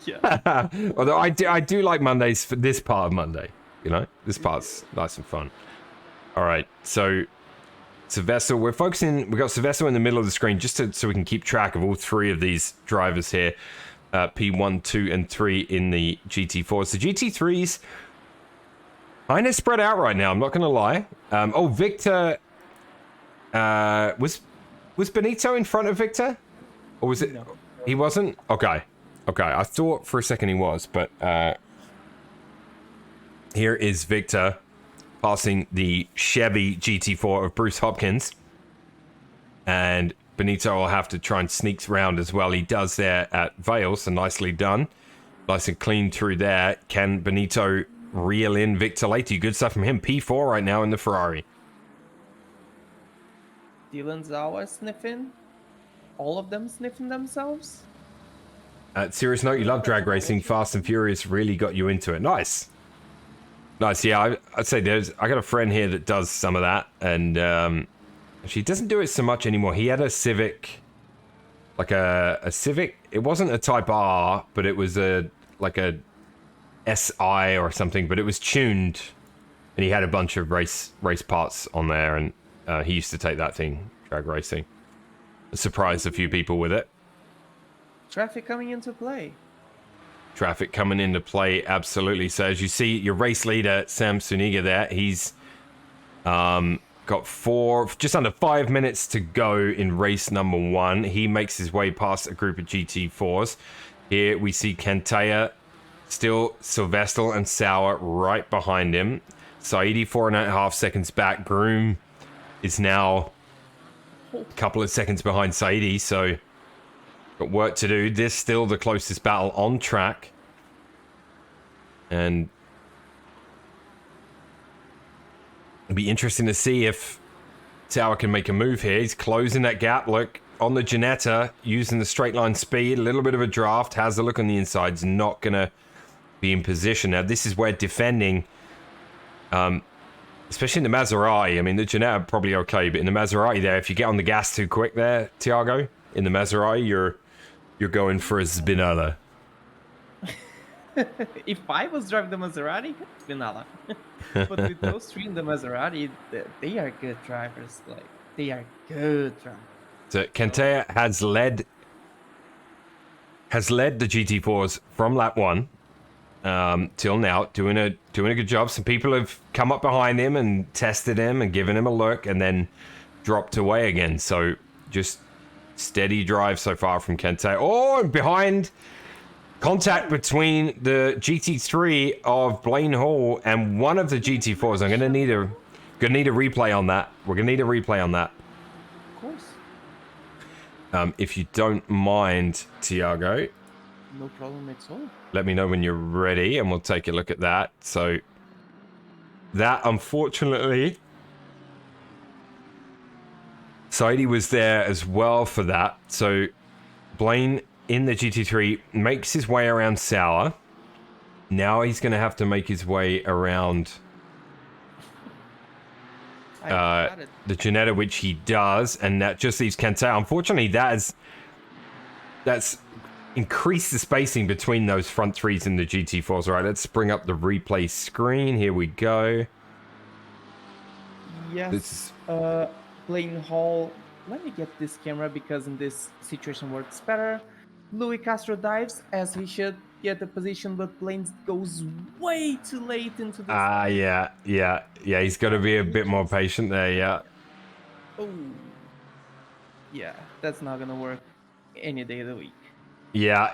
Yeah. Although I do like Mondays for this part of Monday, you know? This part's nice and fun. All right, so Silvestre, we've got Silvestre in the middle of the screen just so we can keep track of all 3 of these drivers here. P1, 2, and 3 in the GT4s. The GT3s kind of spread out right now, I'm not going to lie. Victor was Was Benito in front of Victor? Or was it... No. He wasn't? Okay. Okay, I thought for a second he was, but here is Victor passing the Chevy GT4 of Bruce Hopkins. And Benito will have to try and sneak around as well. He does there at Vale, so nicely done. Nice and clean through there. Can Benito reel in Victor later? Good stuff from him. P4 right now in the Ferrari. Dylan's always sniffing. All of them sniffing themselves. Serious note, you love drag racing. Fast and Furious really got you into it. Nice. Nice, yeah. I'd say I got a friend here that does some of that. And she doesn't do it so much anymore. He had a Civic. Like a Civic. It wasn't a Type R, but it was like a SI or something. But it was tuned. And he had a bunch of race parts on there. And he used to take that thing, drag racing. Surprised a few people with it. Traffic coming into play. Traffic coming into play, absolutely. So as you see, your race leader, Sam Suniga there, he's got just under 5 minutes to go in race number 1. He makes his way past a group of GT4s. Here we see Kentea, still Sylvester and Sauer right behind him. Saidi 4.5 seconds back. Groom is now a couple of seconds behind Saidi, so got work to do. This still the closest battle on track. And it'll be interesting to see if Sauer can make a move here. He's closing that gap. Look, on the Ginetta, using the straight line speed, a little bit of a draft, has a look on the insides, not going to be in position. Now, this is where defending, especially in the Maserati, I mean, the Ginetta probably okay, but in the Maserati there, if you get on the gas too quick there, Tiago, in the Maserati, you're going for a Spinella. If I was driving the Maserati, Spinella. But with those three in the Maserati, they are good drivers. Like, they are good drivers. So Kentea has led the GT4s from lap 1 till now, doing a good job. Some people have come up behind him and tested him and given him a look, and then dropped away again. So just steady drive so far from Kentea. Oh, and behind, contact between the GT3 of Blaine Hall and one of the GT4s. I'm gonna need a replay on that. We're gonna need a replay on that. Of course. If you don't mind, Tiago. No problem at all. Let me know when you're ready, and we'll take a look at that. So that, unfortunately, Saidi was there as well for that. So Blaine in the GT3 makes his way around Sauer. Now he's going to have to make his way around the Ginetta, which he does, and that just leaves Kentea. Unfortunately, that's increased the spacing between those front threes in the GT4s. All right, let's bring up the replay screen. Here we go. Yes. Blaine Hall. Let me get this camera because in this situation works better. Louis Castro dives as he should get the position, but Blaine goes way too late into this. Yeah. He's got to be a bit more patient there. Yeah. Oh. Yeah, that's not gonna work any day of the week. Yeah.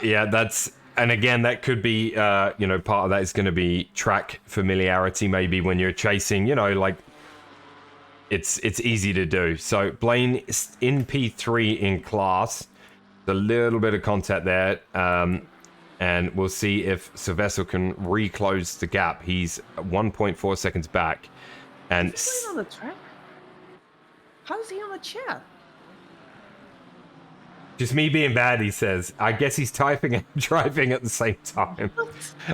And again, that could be, part of that is going to be track familiarity. Maybe when you're chasing, like. It's easy to do. So Blaine is in P3 in class. A little bit of contact there. And we'll see if Sylvester can reclose the gap. He's 1.4 seconds back. And is he on the track? How is he on the chat? Just me being bad, he says. I guess he's typing and driving at the same time.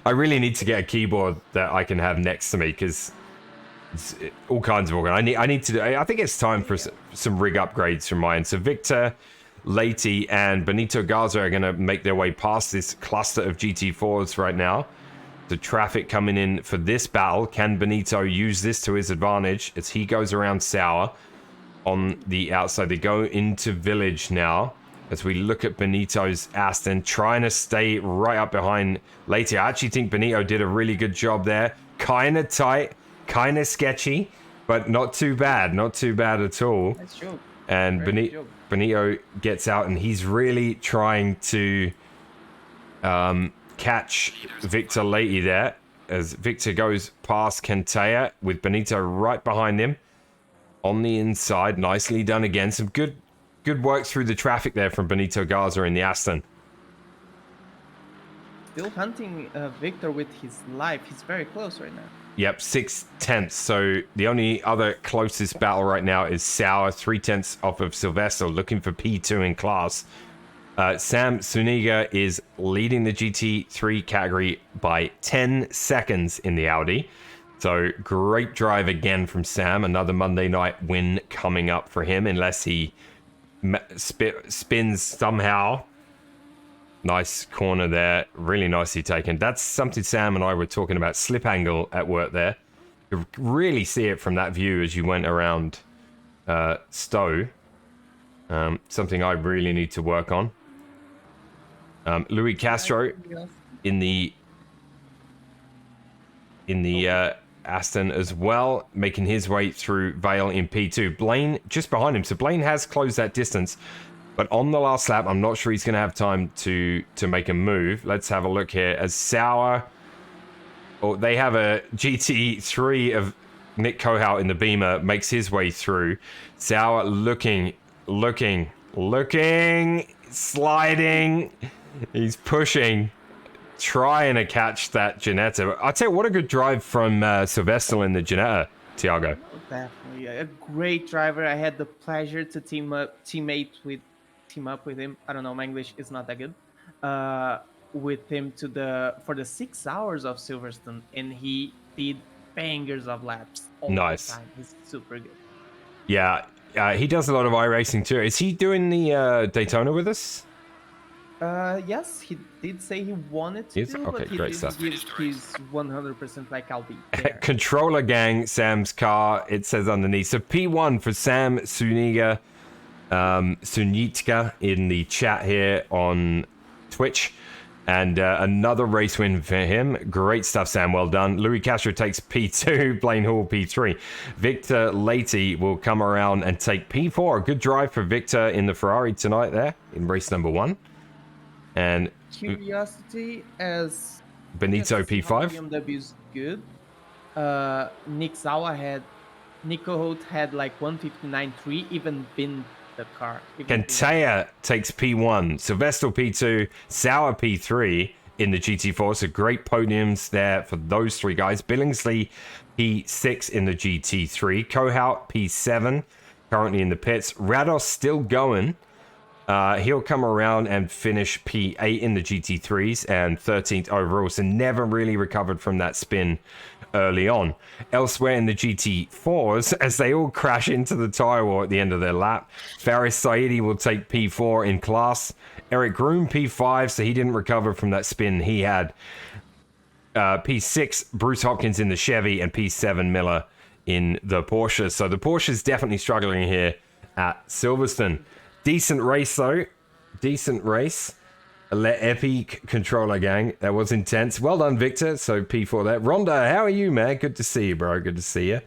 I really need to get a keyboard that I can have next to me, because all kinds of organ. I need to do. I think it's time for some rig upgrades from mine. So Victor, Lati, and Benito Garza are going to make their way past this cluster of GT4s right now. The traffic coming in for this battle. Can Benito use this to his advantage as he goes around Sauer on the outside? They go into Village now as we look at Benito's Aston, trying to stay right up behind Lati. I actually think Benito did a really good job there. Kind of tight. Kind of sketchy, but not too bad. Not too bad at all. That's true. And Very good job. Benito gets out, and he's really trying to catch Victor Leite there, as Victor goes past Kentea with Benito right behind him on the inside. Nicely done again. Some good work through the traffic there from Benito Garza in the Aston. Still hunting Victor with his life. He's very close right now. Yep, 6/10. So the only other closest battle right now is Sauer, 3/10 off of Silvestre, looking for P2 in class. Sam Suniga is leading the GT3 category by 10 seconds in the Audi. So great drive again from Sam. Another Monday night win coming up for him, unless he spins somehow. Nice corner there. Really nicely taken. That's something Sam and I were talking about. Slip angle at work there. You really see it from that view as you went around Stowe. Something I really need to work on. Louis Castro in the Aston as well, making his way through Vale in P2. Blaine just behind him. So Blaine has closed that distance. But on the last lap, I'm not sure he's going to have time to make a move. Let's have a look here. As Sauer... Oh, they have a GT3 of Nick Kohout in the Beamer, makes his way through. Sauer looking, sliding. He's pushing, trying to catch that Ginetta. I'll tell you, what a good drive from Silvestre in the Ginetta, Tiago. Definitely a great driver. I had the pleasure to team up with him. I don't know, my English is not that good. With him for the 6 hours of Silverstone, and he did bangers of laps all the time. He's super good. Yeah, he does a lot of iRacing too. Is he doing the Daytona with us? Yes, he did say he wanted to do, okay, but he great did stuff. give his 100% like I'll be there. Controller gang, Sam's car, it says underneath. So P1 for Sam Suniga, Sunitka in the chat here on Twitch. And another race win for him. Great stuff, Sam. Well done. Louis Castro takes P2. Blaine Hall, P3. Victor Leite will come around and take P4. A good drive for Victor in the Ferrari tonight there in race number 1. And Curiosity as Benito P5. BMW's good. Nick Kohout had like 159.3, even been the car. Kentea takes P1, Silvestre P2, Sauer P3 in the GT4. So great podiums there for those three guys. Billingsley P6 in the GT3, Kohout P7 currently in the pits. Rados still going. He'll come around and finish P8 in the GT3s and 13th overall. So never really recovered from that spin early on. Elsewhere in the GT4s, as they all crash into the tyre wall at the end of their lap, Faris Saidi will take P4 in class. Eric Groom P5, so he didn't recover from that spin he had. P6, Bruce Hopkins in the Chevy, and P7, Miller in the Porsche. So the Porsche's definitely struggling here at Silverstone. Decent race, though. Decent race. Le Epic Controller Gang. That was intense. Well done, Victor. So P4 there. Rhonda, how are you, man? Good to see you, bro. Good to see you.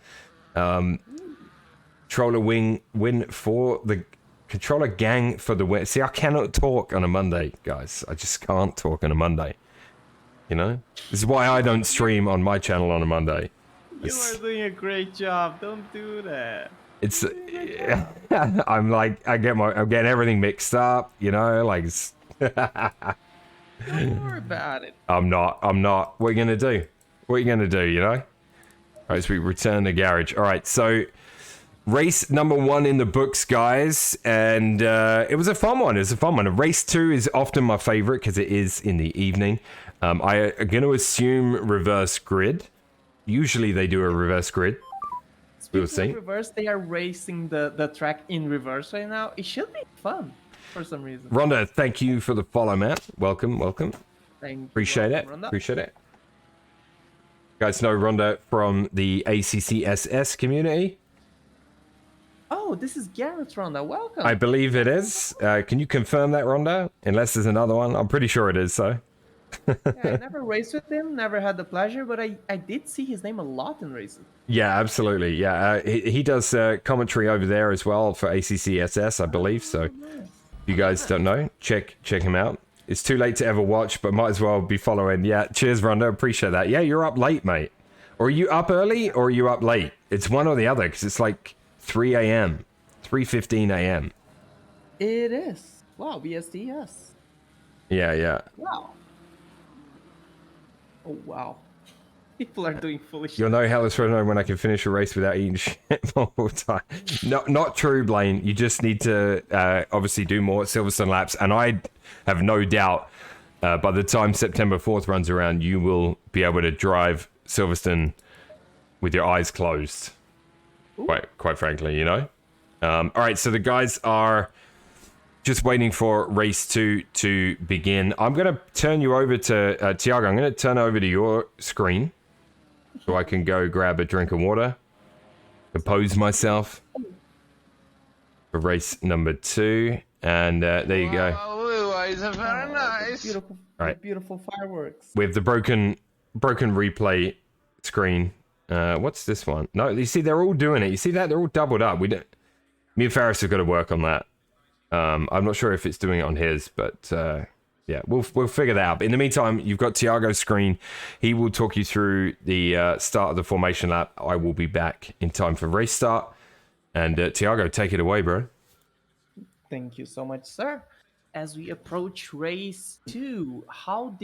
Controller win for the Controller Gang for the win. See, I cannot talk on a Monday, guys. I just can't talk on a Monday. You know? This is why I don't stream on my channel on a Monday. You are doing a great job. Don't do that. It's I'm getting everything mixed up, you know, like Don't worry about it. I'm not. What are you gonna do? You know? Alright, so we return to garage. Alright, so race number 1 in the books, guys, and it was a fun one. Race 2 is often my favorite because it is in the evening. I'm going to assume reverse grid. Usually they do a reverse grid. We'll see. Reverse, they are racing the track in reverse right now. It should be fun for some reason. Rhonda, thank you for the follow, man. Welcome. Appreciate it. Rhonda. Appreciate it. You guys know Rhonda from the ACCSS community? Oh, this is Garrett's Rhonda. Welcome. I believe it is. Can you confirm that, Rhonda? Unless there's another one. I'm pretty sure it is, so. Yeah, I never raced with him, never had the pleasure, but I did see his name a lot in races. Yeah, absolutely. Yeah, he does commentary over there as well for ACCSS, I believe. So if Oh, nice. you Hello guys there. don't know, check him out. It's too late to ever watch, but might as well be following. Yeah, cheers, Rondo. Appreciate that. Yeah, you're up late, mate. Or are you up early or are you up late? It's one or the other because it's like 3 a.m., 3:15 a.m. It is. Wow, BSD, yes. Yeah, yeah. Wow. Oh, wow. People are doing foolish You'll things. know hell is for know when I can finish a race without eating shit multiple times. Not true, Blaine. You just need to obviously do more Silverstone laps, and I have no doubt by the time September 4th runs around, you will be able to drive Silverstone with your eyes closed. Quite frankly, you know. All right, so the guys are just waiting for race 2 to begin. I'm going to turn you over to Tiago. I'm going to turn over to your screen so I can go grab a drink of water, compose myself for race number 2, and there you go. Wow, blue eyes are very Oh, nice. beautiful, Right. beautiful fireworks. With the broken replay screen. What's this one? No, you see, they're all doing it. You see that? They're all doubled up. Me and Ferris have got to work on that. I'm not sure if it's doing it on his, but yeah, we'll figure that out. But in the meantime, you've got Tiago's screen. He will talk you through the start of the formation lap. I will be back in time for race start. And Tiago, take it away, bro. Thank you so much, sir. As we approach race 2, how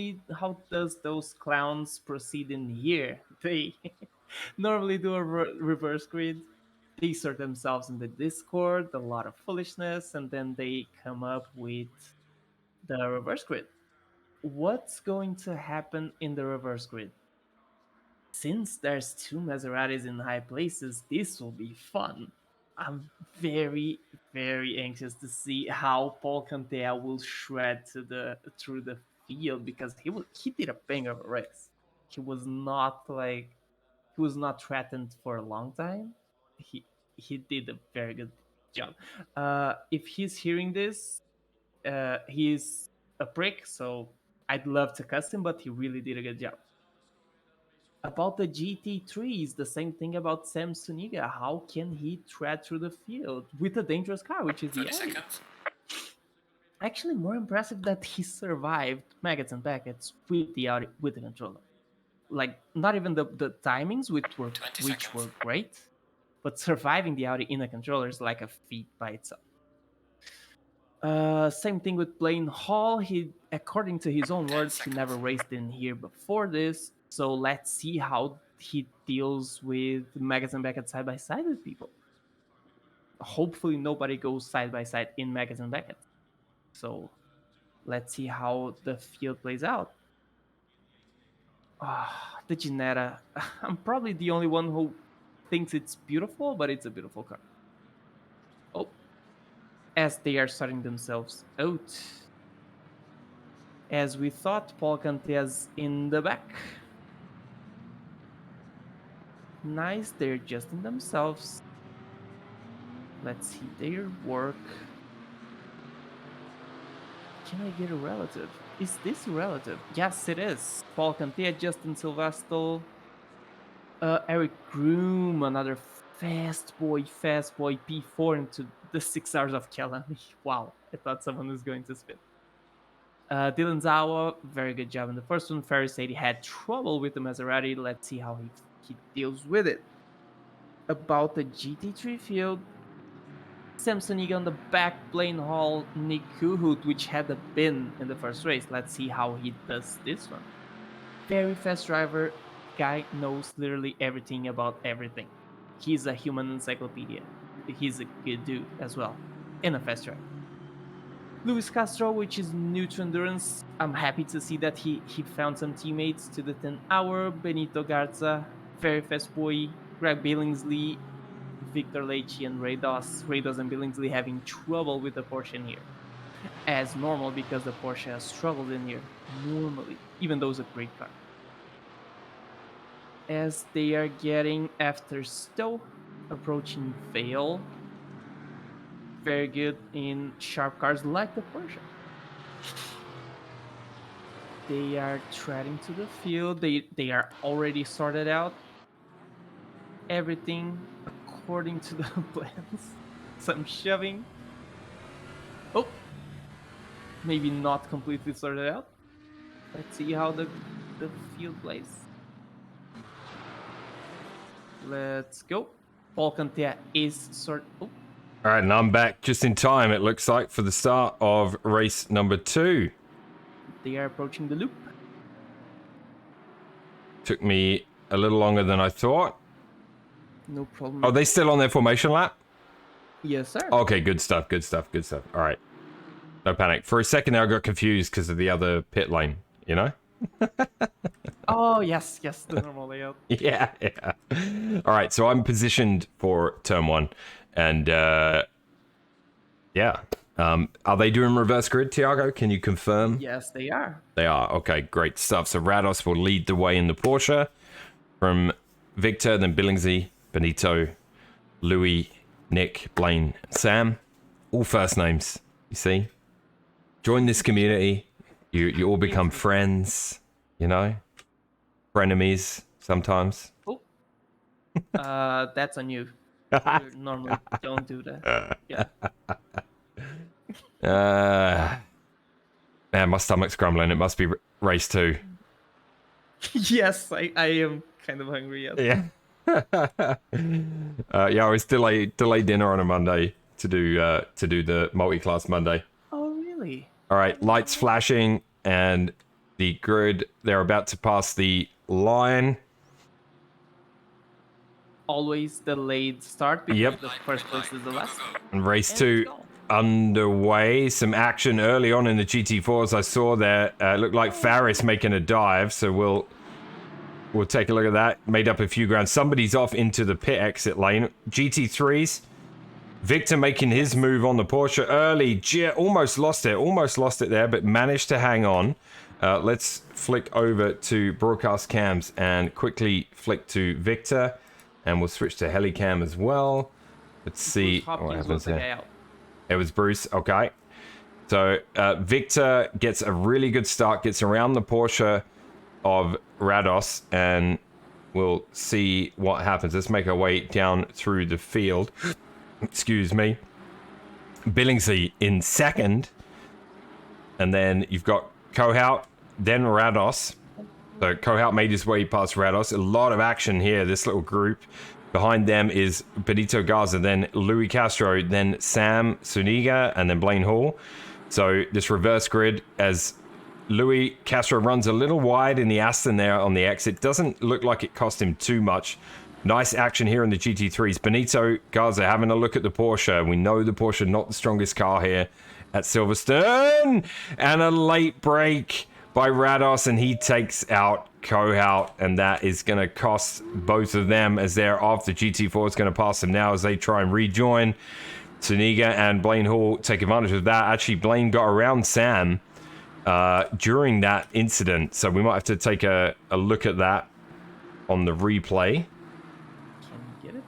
does those clowns proceed in here? They normally do a reverse grid. They sort themselves in the Discord, a lot of foolishness, and then they come up with the reverse grid. What's going to happen in the reverse grid? Since there's two Maseratis in high places, this will be fun. I'm very, very anxious to see how Paul Cantea will shred through the field because he did a banger of a race. He was not like he was not threatened for a long time. He he did a very good job. If he's hearing this, he's a prick, so I'd love to cuss him, but he really did a good job. About the GT3s, the same thing about Sam Suniga. How can he tread through the field with a dangerous car, which is the 30 Audi? seconds. Actually, more impressive that he survived Maggots and Packets with the Audi with the controller. Like not even the timings, 20 which were seconds. great, but surviving the Audi in a controller is like a feat by itself. Same thing with Blaine Hall. He, according to his own 10 words, he never seconds. raced in here before this. So let's see how he deals with Maggots and Beckett side by side with people. Hopefully, nobody goes side by side in Maggots and Beckett. So let's see how the field plays out. The Ginetta. I'm probably the only one who thinks it's beautiful, but it's a beautiful car. Oh, as they are starting themselves out. As we thought, Paul Cantea's in the back. Nice, they're adjusting themselves. Let's see their work. Can I get a relative? Is this a relative? Yes, it is. Paul Cantea, Justin Silverstone, Eric Groom, another fast boy P4 into the 6 hours of Kelani. Wow, I thought someone was going to spin. Dylan Zawa, very good job in the first one. Ferris said he had trouble with the Maserati. Let's see how he deals with it. About the GT3 field, Samsoniga on the back, Blaine Hall, Nick Kuhut, which had a bin in the first race. Let's see how he does this one. Very fast driver. Guy knows literally everything about everything. He's a human encyclopedia. He's a good dude as well. And a fast driver. Luis Castro, which is new to endurance. I'm happy to see that he found some teammates to the 10 hour. Benito Garza, very fast boy. Greg Billingsley, Victor Leite, and Ray Doss. Ray Doss and Billingsley having trouble with the Porsche in here. As normal because the Porsche has struggled in here. Normally, even though it's a great car. As they are getting after Stowe, approaching Vale. Very good in sharp cars like the Porsche. They are treading to the field. They are already sorted out. Everything according to the plans. Some shoving. Oh, maybe not completely sorted out. Let's see how the field plays. Let's go. Volcantia is Oh, All right, and I'm back just in time, it looks like, for the start of race number 2. they are approaching the loop. Took me a little longer than I thought. No problem. Are they still on their formation lap? Yes, sir. Okay, good stuff, good stuff, good stuff. All right. No panic. For a second there, I got confused because of the other pit lane, you know? Oh, yes, the normal layout. Yeah. All right, so I'm positioned for turn 1. And, yeah. Are they doing reverse grid, Tiago? Can you confirm? Yes, they are. They are. Okay, great stuff. So Rados will lead the way in the Porsche from Victor, then Billingsley, Benito, Louis, Nick, Blaine, Sam. All first names, you see? Join this community. You all become friends, you know? Frenemies sometimes. Oh. That's on you. You normally don't do that. Yeah. Man, my stomach's grumbling. It must be race 2. Yes, I am kind of hungry. Yes. Yeah. Yeah, I was delay dinner on a Monday to do the multi-class Monday. Oh, really? All right, lights flashing and the grid. They're about to pass the line. Always delayed start because Yep. the first place is the last. And race And 2 let's go. underway. Some action early on in the GT4s. I saw there. Looked like Faris making a dive, so we'll take a look at that. Made up a few ground. Somebody's off into the pit exit lane. GT3s. Victor making his move on the Porsche early. Almost lost it there, but managed to hang on. Let's flick over to broadcast cams and quickly flick to Victor. And we'll switch to helicam as well. Let's see what happens there. It was Bruce, okay. So Victor gets a really good start, gets around the Porsche of Rados, and we'll see what happens. Let's make our way down through the field. Excuse me. Billingsley in second. And then you've got Kohout, then Rados. So Kohout made his way past Rados. A lot of action here, this little group. Behind them is Benito Garza, then Louis Castro, then Sam Suniga, and then Blaine Hall. So this reverse grid as Louis Castro runs a little wide in the Aston there on the exit. Doesn't look like it cost him too much. Nice action here in the GT3s. Benito Garza having a look at the Porsche. We know the Porsche not the strongest car here at Silverstone. And a late break by Rados, and he takes out Kohout, and that is going to cost both of them as they're off. The GT4 is going to pass them now as they try and rejoin. Suniga and Blaine Hall take advantage of that. Actually, Blaine got around Sam during that incident, so we might have to take a look at that on the replay. Can you get it?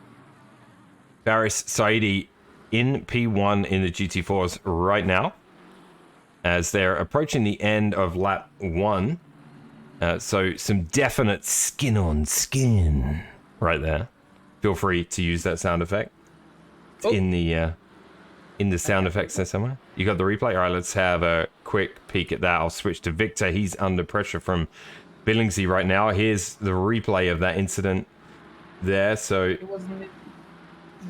Faris Saidi in P1 in the GT4s right now, as they're approaching the end of lap 1. So some definite skin on skin right there. Feel free to use that sound effect. It's in the sound effects there somewhere. You got the replay? All right, let's have a quick peek at that. I'll switch to Victor. He's under pressure from Billingsley right now. Here's the replay of that incident there. So It wasn't.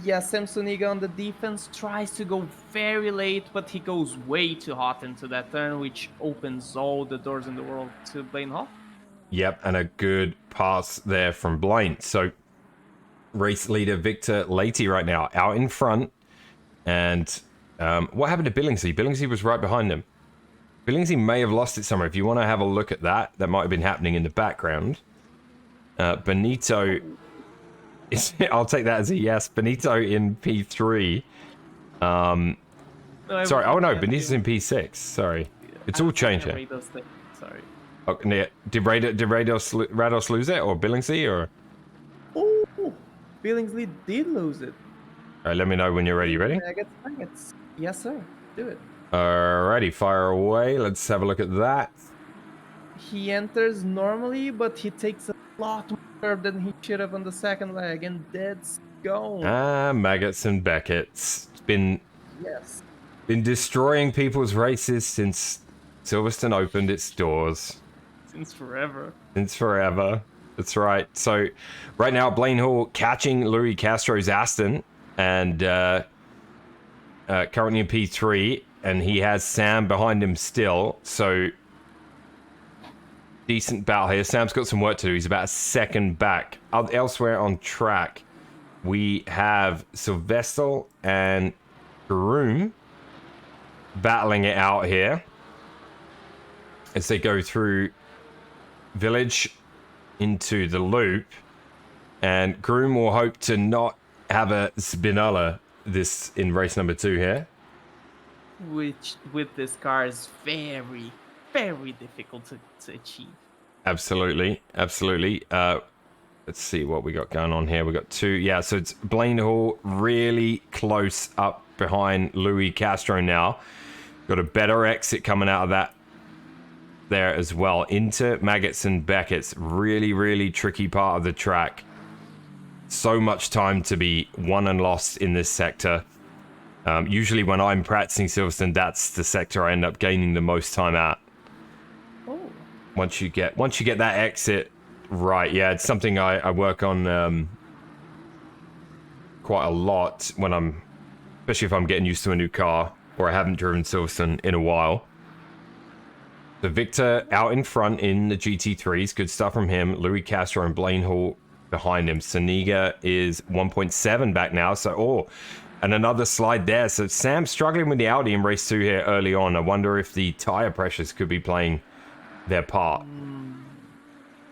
Yeah, Samsoniga on the defense tries to go very late, but he goes way too hot into that turn, which opens all the doors in the world to Blaine Hall. yep, and a good pass there from Blaine. So race leader Victor Leite right now out in front. And what happened to Billingsley? Billingsley was right behind him. Billingsley may have lost it somewhere. If you want to have a look at that, that might have been happening in the background. Benito... I'll take that as a yes. Benito in P3. Sorry. Oh no, Benito's in P6. Sorry, it's all changed here. Sorry. Okay, did Rados lose it, or Billingsley, or? Oh, Billingsley did lose it. All right, let me know when you're ready. You ready? Yes, sir. Do it. Alrighty, fire away. Let's have a look at that. He enters normally, but he takes a lot more than he should have on the second leg, and that's gone. Maggots and Beckett's been Yes. destroying people's races since Silverstone opened its doors. Since forever. Since forever. That's right. So right now, Blaine Hall catching Louis Castro's Aston and currently in P3, and he has Sam behind him still. So decent battle here. Sam's got some work to do. He's about a second back. Elsewhere on track, we have Sylvester and Groom battling it out here as they go through Village into the loop, and Groom will hope to not have a Spinola this in race number 2 here, Which with this car is very, very difficult to achieve. absolutely. Let's see what we got going on here. We got 2, yeah, so it's Blaine Hall really close up behind Louis Castro now. Got a better exit coming out of that there as well into Maggots and Beckett's. Really tricky part of the track. So much time to be won and lost in this sector. Usually when I'm practicing Silverstone, that's the sector I end up gaining the most time at. Oh. Once you get that exit right, yeah, it's something I work on quite a lot when I'm, especially if I'm getting used to a new car or I haven't driven Silverstone in a while. The Victor out in front in the GT3s. Good stuff from him. Louis Castro and Blaine Hall behind him. Soniga is 1.7 back now. So, and another slide there. So Sam's struggling with the Audi in race 2 here early on. I wonder if the tire pressures could be playing their part.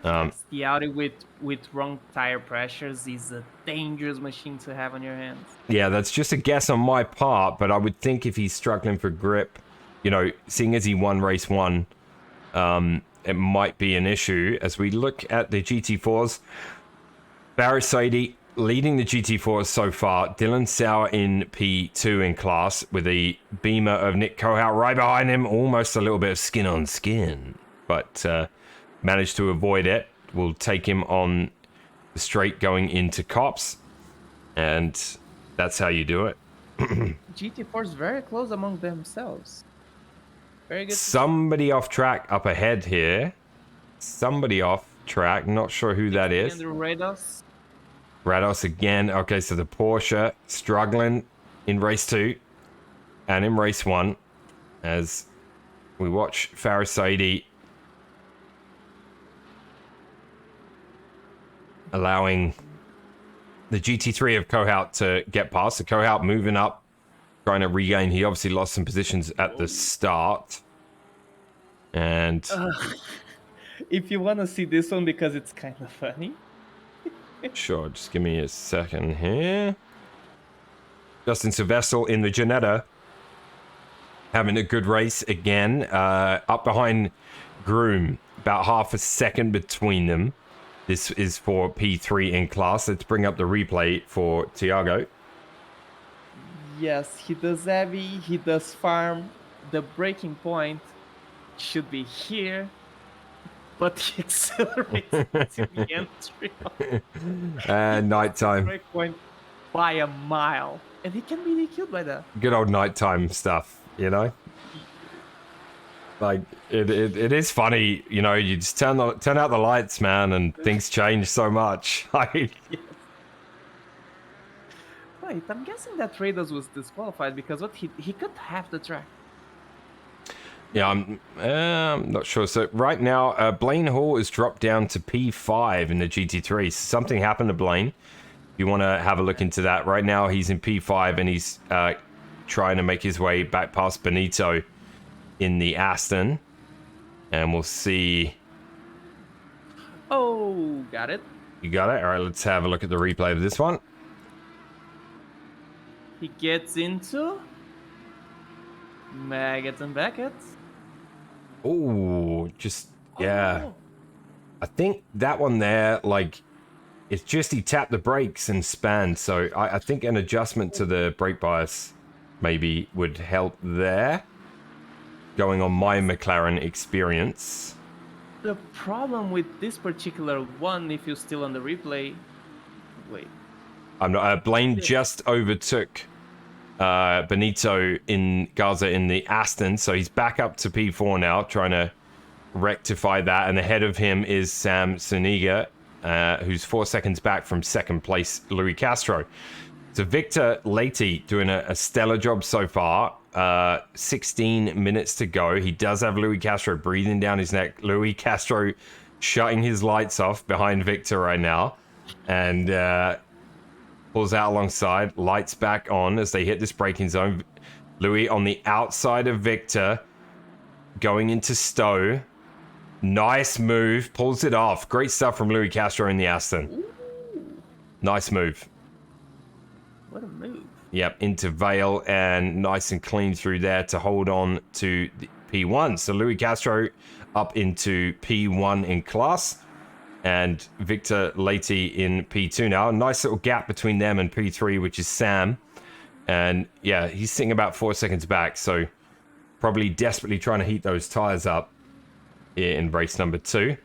The Audi with wrong tire pressures is a dangerous machine to have on your hands. Yeah, that's just a guess on my part, but I would think if he's struggling for grip, you know, seeing as he won race 1, it might be an issue. As we look at the GT4s, Barry leading the GT4s so far. Dylan Sauer in P2 in class with a Beamer of Nick Kohout right behind him. Almost a little bit of skin on skin, but managed to avoid it. We'll take him on the straight going into Cops, and that's how you do it. GT4's very close among themselves. Very good. Somebody off track up ahead here. Somebody off track. Not sure who that is. Andrew Rados. Rados again. Okay, so the Porsche struggling in race 2 and in race 1 as we watch Farasaidi allowing the GT3 of Kohout to get past. So Kohout moving up, trying to regain. He obviously lost some positions at the start. And If you want to see this one because it's kind of funny. sure, just give me a second here. Justin Sylvester in the Janetta having a good race again. Up behind Groom, about half a second between them. This is for P3 in class. Let's bring up the replay for Tiago. Yes, he does heavy, he does farm. The breaking point should be here, but he accelerates to the entry. Nighttime. Break point by a mile, and he can be killed by that. Good old nighttime stuff, you know? Like, it is funny, you know, you just turn out the lights, man, and things change so much. Like, Wait, I'm guessing that Rados was disqualified because what he cut half the track. yeah, I'm not sure. So right now, Blaine Hall is dropped down to P5 in the GT3. Something happened to Blaine. If you want to have a look into that, right now he's in P5 and he's trying to make his way back past Benito in the Aston, and we'll see. Oh, got it. You got it. All right, let's have a look at the replay of this one. He gets into Maggots and Beckett. Oh, just yeah. Oh. I think that one there, like, it's just he tapped the brakes and spanned. So I think an adjustment to the brake bias maybe would help there. Going on my McLaren experience. The problem with this particular one, if you're still on the replay, wait. I'm not. Blaine just overtook Benito in Gaza in the Aston, so he's back up to P4 now, trying to rectify that. And ahead of him is Sam Suniga, who's 4 seconds back from second place Louis Castro. So Victor Leite doing a stellar job so far. 16 minutes to go. He does have Louis Castro breathing down his neck. Louis Castro shutting his lights off behind Victor right now. And pulls out alongside. Lights back on as they hit this braking zone. Louis on the outside of Victor. Going into Stowe. Nice move. Pulls it off. Great stuff from Louis Castro in the Aston. Ooh, Nice move. what a move. Yep, into Vale and nice and clean through there to hold on to the P1. So Louis Castro up into P1 in class and Victor Leite in P2 now. A nice little gap between them and P3, which is Sam. And yeah, he's sitting about 4 seconds back. So probably desperately trying to heat those tires up here in race number 2.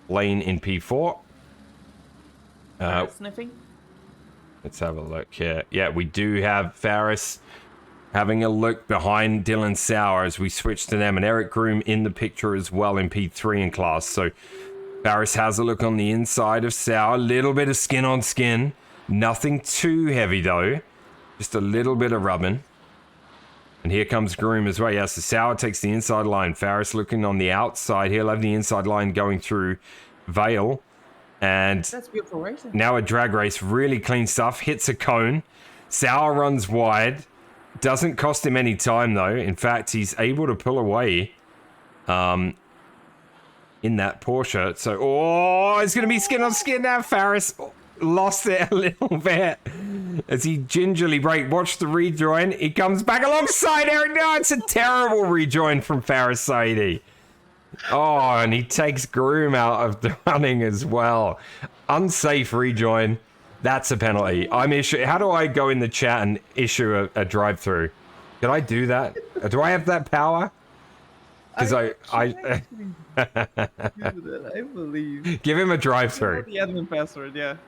Blaine in P4. Sniffing? Let's have a look here. Yeah, we do have Faris having a look behind Dylan Sauer as we switch to them. And Eric Groom in the picture as well in P3 in class. So Faris has a look on the inside of Sauer. A little bit of skin on skin. Nothing too heavy though. Just a little bit of rubbing. And here comes Groom as well. Yeah, so Sauer takes the inside line. Faris looking on the outside. He'll have the inside line going through Vale. And That's beautiful racing. now a drag race, really clean stuff. Hits a cone. Sauer runs wide. Doesn't cost him any time though. In fact, he's able to pull away in that Porsche. So, oh, it's going to be skin on skin now. Faris lost it a little bit as he gingerly brake. Watch the rejoin. He comes back alongside Eric. No, it's a terrible rejoin from Faris Saidi. Oh, and he takes Groom out of the running as well. Unsafe rejoin. That's a penalty. How do I go in the chat and issue a drive-through? Can I do that? Do I have that power? Because I believe. give him a drive-through. The admin password, yeah.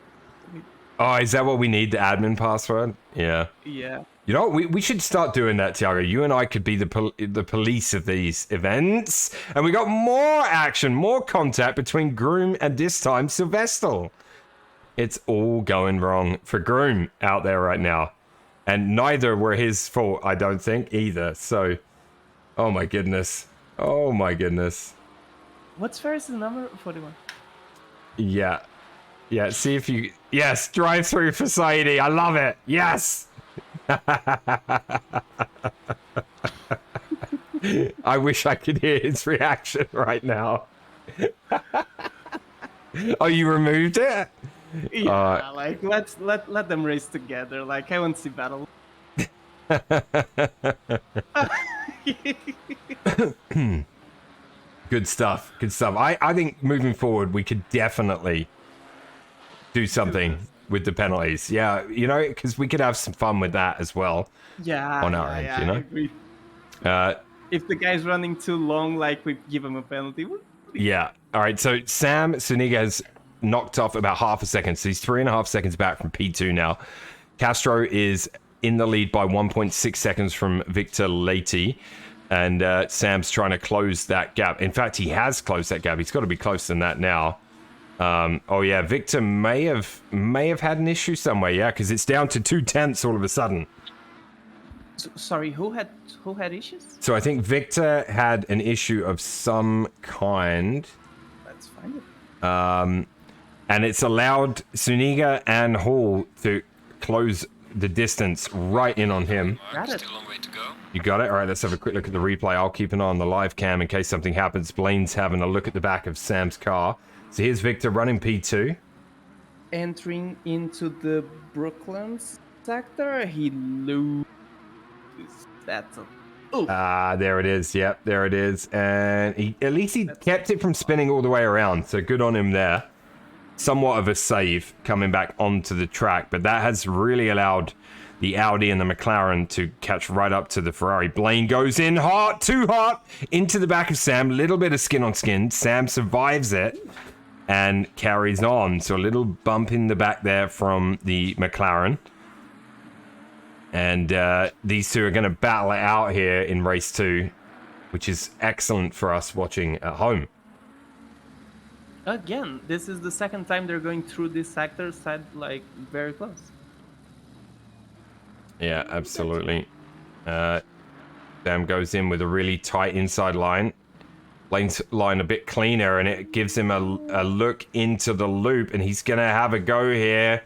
Oh, is that what we need? The admin password? Yeah. Yeah. You know, we should start doing that, Tiago. You and I could be the police of these events. And we got more action, more contact between Groom and this time Silvestre. It's all going wrong for Groom out there right now. And neither were his fault, I don't think, either. So, oh my goodness. Oh my goodness. What's Ferris's number? 41. Yeah. Yeah, see if you... Yes, drive through for Saidi. I love it. Yes. I wish I could hear his reaction right now. Oh, you removed it? Yeah, like let them race together. Like I want to see battle. Good stuff. Good stuff. I think moving forward, we could definitely do something with the penalties. Yeah, you know, because we could have some fun with that as well. Yeah. On our end, you know? I agree. If the guy's running too long, like we give him a penalty. Yeah. All right. So Sam Suniga has knocked off about half a second. So he's 3.5 seconds back from P2 now. Castro is in the lead by 1.6 seconds from Victor Leite. And Sam's trying to close that gap. In fact, he has closed that gap. He's got to be closer than that now. Oh yeah, Victor may have had an issue somewhere. Yeah, because it's down to 2/10 all of a sudden. Sorry, who had issues? So I think Victor had an issue of some kind. Let's find it. And it's allowed Suniga and Hall to close the distance right in on him. Got it. Still a long way to go. You got it? All right, let's have a quick look at the replay. I'll keep an eye on the live cam in case something happens. Blaine's having a look at the back of Sam's car. So here's Victor running P2. Entering into the Brooklyn sector, he loses. That's a... Oh. There it is. Yep, there it is. And at least he kept it from spinning all the way around. So good on him there. Somewhat of a save coming back onto the track. But that has really allowed the Audi and the McLaren to catch right up to the Ferrari. Blaine goes in hot, too hot, into the back of Sam. Little bit of skin on skin. Sam survives it and carries on. So a little bump in the back there from the McLaren. And these two are going to battle it out here in race 2, which is excellent for us watching at home. Again, this is the second time they're going through this sector side, like, very close. Yeah, absolutely. Sam goes in with a really tight inside line. Blaine's line a bit cleaner, and it gives him a look into the loop, and he's going to have a go here.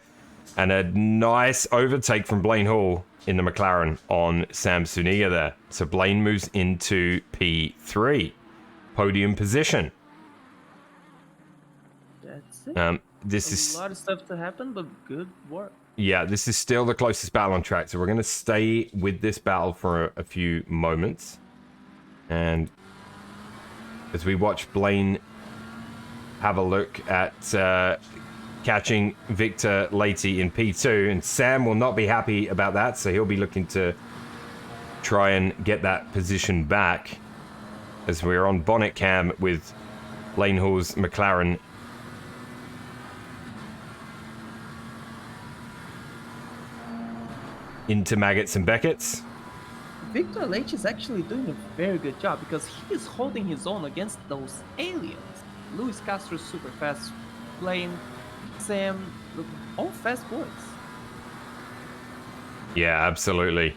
And a nice overtake from Blaine Hall in the McLaren on Sam Suniga there. So Blaine moves into P3. Podium position. That's it. This is a lot of stuff to happen, but good work. Yeah, this is still the closest battle on track, so we're going to stay with this battle for a few moments. And as we watch Blaine have a look at catching Victor Leite in P2, and Sam will not be happy about that, so he'll be looking to try and get that position back as we're on bonnet cam with Blaine Hall's McLaren. Into Maggots and Beckett's. Victor Leite is actually doing a very good job because he is holding his own against those aliens. Luis Castro's super fast, Blaine, Sam, all fast boys. Yeah, absolutely.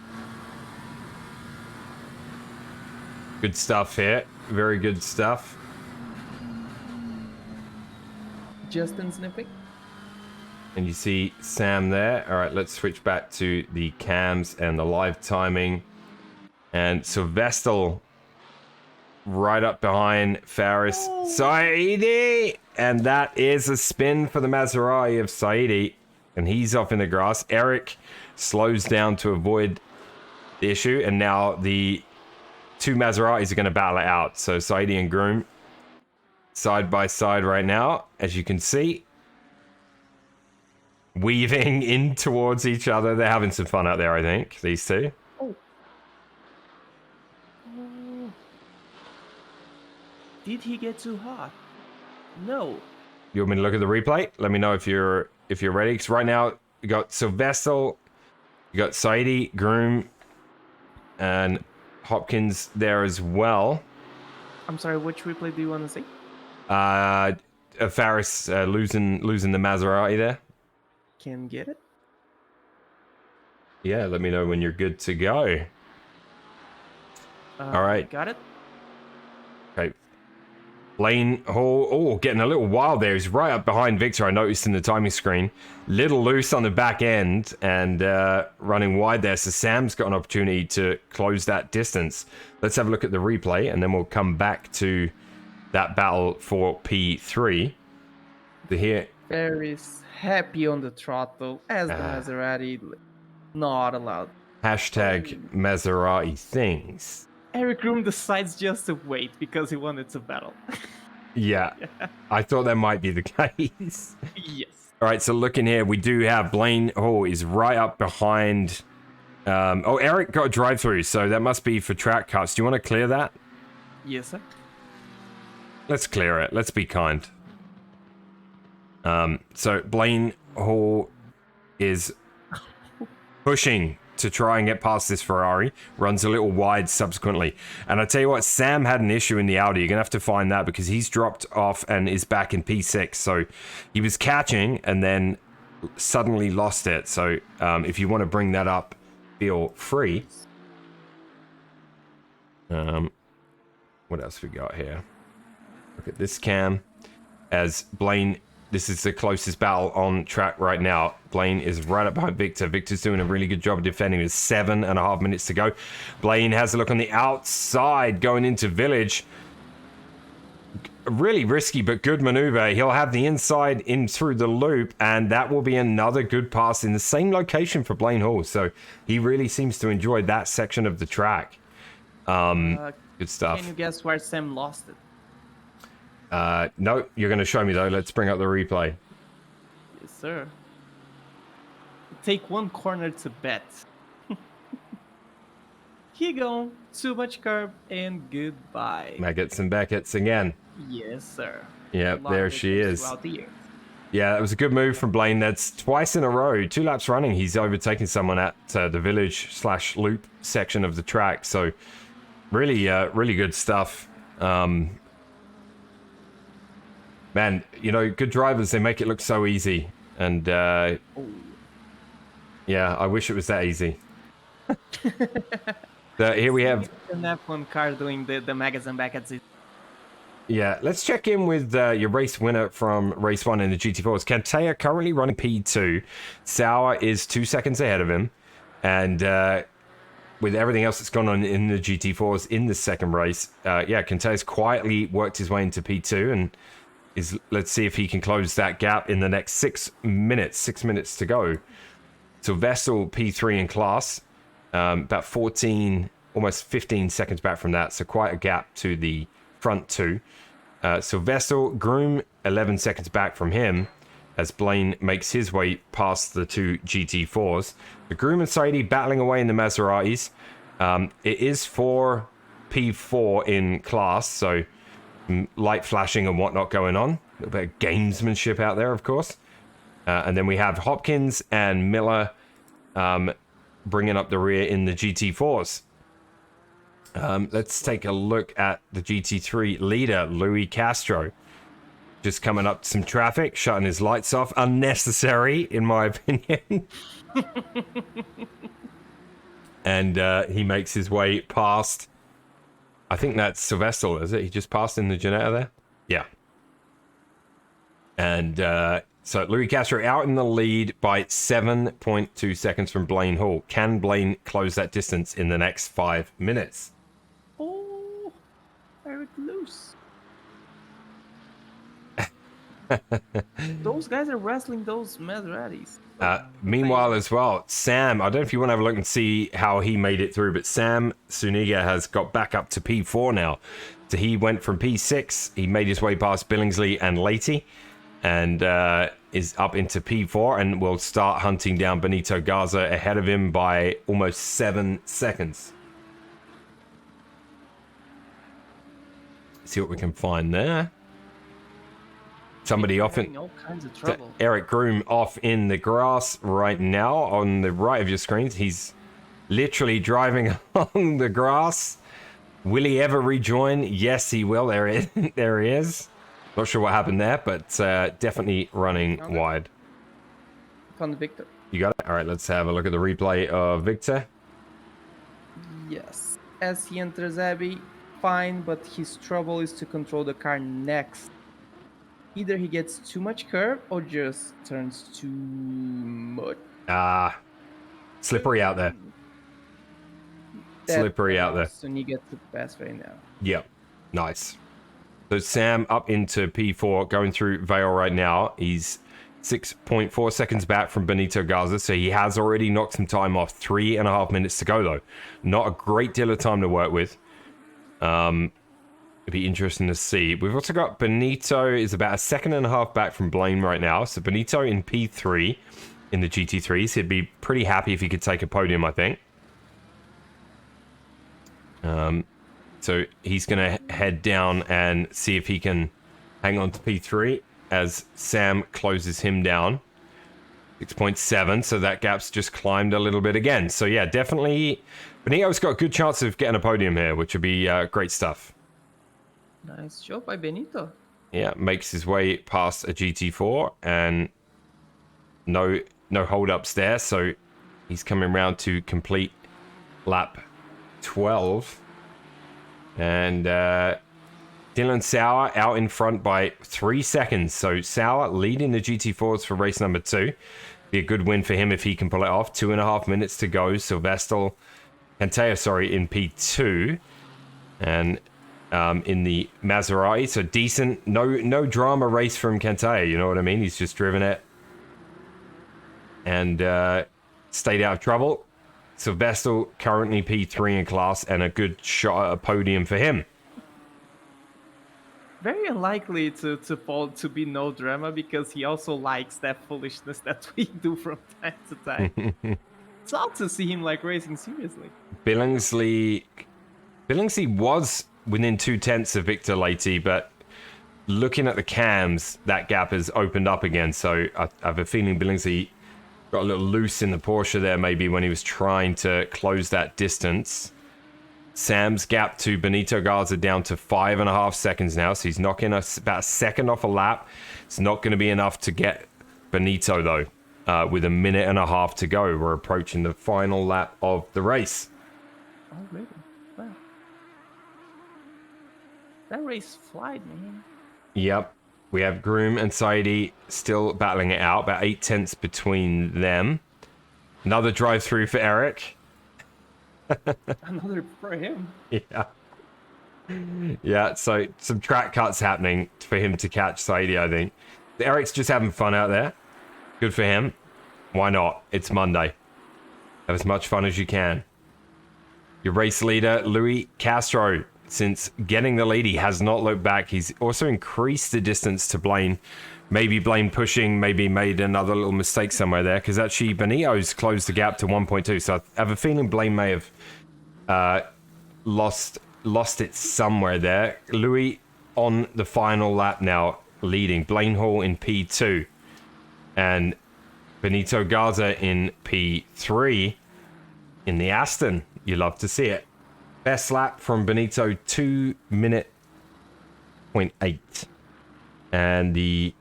Good stuff here. Very good stuff. Justin sniffing. And you see Sam there. All right, let's switch back to the cams and the live timing. And Sylvester right up behind Faris Saidi. And that is a spin for the Maserati of Saidi. And he's off in the grass. Eric slows down to avoid the issue. And now the two Maseratis are going to battle it out. So Saidi and Groom side by side right now, as you can see. Weaving in towards each other. They're having some fun out there, I think, these two. Oh. Did he get too hot? No. You want me to look at the replay? Let me know if you're ready. Because right now, you got Sylvester, you got Saidi, Groom, and Hopkins there as well. I'm sorry, which replay do you want to see? Faris losing the Maserati there. Can get it. Yeah, let me know when you're good to go. All right. Got it. Okay. Blaine Hall, getting a little wild there. He's right up behind Victor, I noticed in the timing screen. Little loose on the back end and running wide there. So Sam's got an opportunity to close that distance. Let's have a look at the replay and then we'll come back to that battle for P3. Very happy on the throttle as the Maserati not allowed. Hashtag Maserati things. Eric Room decides just to wait because he wanted to battle. Yeah, I thought that might be the case. Yes. All right, so looking here, we do have Blaine Hall is right up behind. Eric got a drive-through, so that must be for track cuts. Do you want to clear that? Yes, sir. Let's clear it. Let's be kind. So Blaine Hall is pushing to try and get past this Ferrari. Runs a little wide subsequently. And I tell you what, Sam had an issue in the Audi. You're going to have to find that because he's dropped off and is back in P6. So he was catching and then suddenly lost it. So if you want to bring that up, feel free. What else we got here? Look at this cam. As Blaine... This is the closest battle on track right now. Blaine is right up behind Victor. Victor's doing a really good job of defending with 7.5 minutes to go. Blaine has a look on the outside going into Village. Really risky, but good maneuver. He'll have the inside in through the loop, and that will be another good pass in the same location for Blaine Hall. So he really seems to enjoy that section of the track. Good stuff. Can you guess where Sam lost it? No, you're going to show me though. Let's bring up the replay. Yes, sir. Take one corner to bet. He gone. Too much curb and goodbye. Maggots and Beckett's again. Yes, sir. Yep, A lot there of she victories is. throughout the year. Yeah, it was a good move from Blaine. That's twice in a row, 2 laps running. He's overtaken someone at the village/loop section of the track. So really, really good stuff. Man, you know, good drivers, they make it look so easy. And yeah, I wish it was that easy. So here we have... An F1 car doing the Maggots and Beckett's. Yeah, let's check in with your race winner from race 1 in the GT4s. Cantea currently running P2. Sauer is 2 seconds ahead of him. And with everything else that's gone on in the GT4s in the second race, yeah, Cantea's quietly worked his way into P2 and let's see if he can close that gap in the next 6 minutes. 6 minutes to go. So Vessel P3 in class, about 14, almost 15 seconds back from that. So quite a gap to the front two. So Vessel, Groom 11 seconds back from him as Blaine makes his way past the 2 GT4s. The Groom and Sadie battling away in the Maseratis. It is for P4 in class, so light flashing and whatnot going on. A little bit of gamesmanship out there, of course. And then we have Hopkins and Miller bringing up the rear in the GT4s. Let's take a look at the GT3 leader, Louis Castro. Just coming up to some traffic, shutting his lights off. Unnecessary, in my opinion. And he makes his way past... I think that's Silverstone, is it? He just passed in the Ginetta there? Yeah. And so Louis Castro out in the lead by 7.2 seconds from Blaine Hall. Can Blaine close that distance in the next 5 minutes? Oh, Eric loose. Those guys are wrestling those Maseratis. Meanwhile as well, Sam, I don't know if you want to have a look and see how he made it through, but Sam Suniga has got back up to P4 now. So he went from P6, he made his way past Billingsley and Leahy, and is up into P4 and will start hunting down Benito Garza ahead of him by almost 7 seconds. See what we can find there. Somebody off in... all kinds of trouble. Eric Groom off in the grass right now on the right of your screens. He's literally driving along the grass. Will he ever rejoin? Yes, he will. There he is. Not sure what happened there, but definitely running wide. Found Victor. You got it? All right, let's have a look at the replay of Victor. Yes. As he enters Abbey, fine, but his trouble is to control the car next. Either he gets too much curve or just turns too much. Slippery out there. Slippery out there. So he gets the pass right now. Yep. Nice. So Sam up into P4, going through Vale right now. He's 6.4 seconds back from Benito Garza, so he has already knocked some time off. 3.5 minutes to go, though. Not a great deal of time to work with. It'd be interesting to see. We've also got Benito is about 1.5 seconds back from Blaine right now. So Benito in P3 in the GT3s. He'd be pretty happy if he could take a podium, I think. So he's going to head down and see if he can hang on to P3 as Sam closes him down. 6.7, so that gap's just climbed a little bit again. So yeah, definitely Benito's got a good chance of getting a podium here, which would be great stuff. Nice job by Benito. Yeah, makes his way past a GT4 and no hold-ups there, so he's coming around to complete lap 12. And Dylan Sauer out in front by 3 seconds. So Sauer leading the GT4s for race number 2. Be a good win for him if he can pull it off. 2.5 minutes to go. Cantea, in P2. And in the Maserati. So decent. No drama race from Cantea. You know what I mean? He's just driven it. And stayed out of trouble. Silverstone currently P3 in class and a good shot at a podium for him. Very unlikely to be no drama because he also likes that foolishness that we do from time to time. out to see him like racing seriously. Billingsley was within 0.2 of Victor Lati, but looking at the cams, that gap has opened up again. So I have a feeling Billingsley got a little loose in the Porsche there, maybe when he was trying to close that distance. Sam's gap to Benito Garza down to 5.5 seconds now, so he's knocking us about a second off a lap. It's not going to be enough to get Benito, though. With 1.5 minutes to go, we're approaching the final lap of the race. Oh, really? Wow. That race flied, man. Yep. We have Groom and Saidi still battling it out, about 0.8 between them. Another drive-through for Eric. Another for him. Yeah. Yeah, so some track cuts happening for him to catch Saidi, I think. Eric's just having fun out there. Good for him. Why not? It's Monday. Have as much fun as you can. Your race leader, Louis Castro, since getting the lead, he has not looked back. He's also increased the distance to Blaine. Maybe Blaine pushing, maybe made another little mistake somewhere there, because actually Benito's closed the gap to 1.2. So I have a feeling Blaine may have lost it somewhere there. Louis on the final lap now, leading. Blaine Hall in P2. And Benito Garza in P3 in the Aston. You love to see it. Best lap from Benito, 2 minute 0.8. And the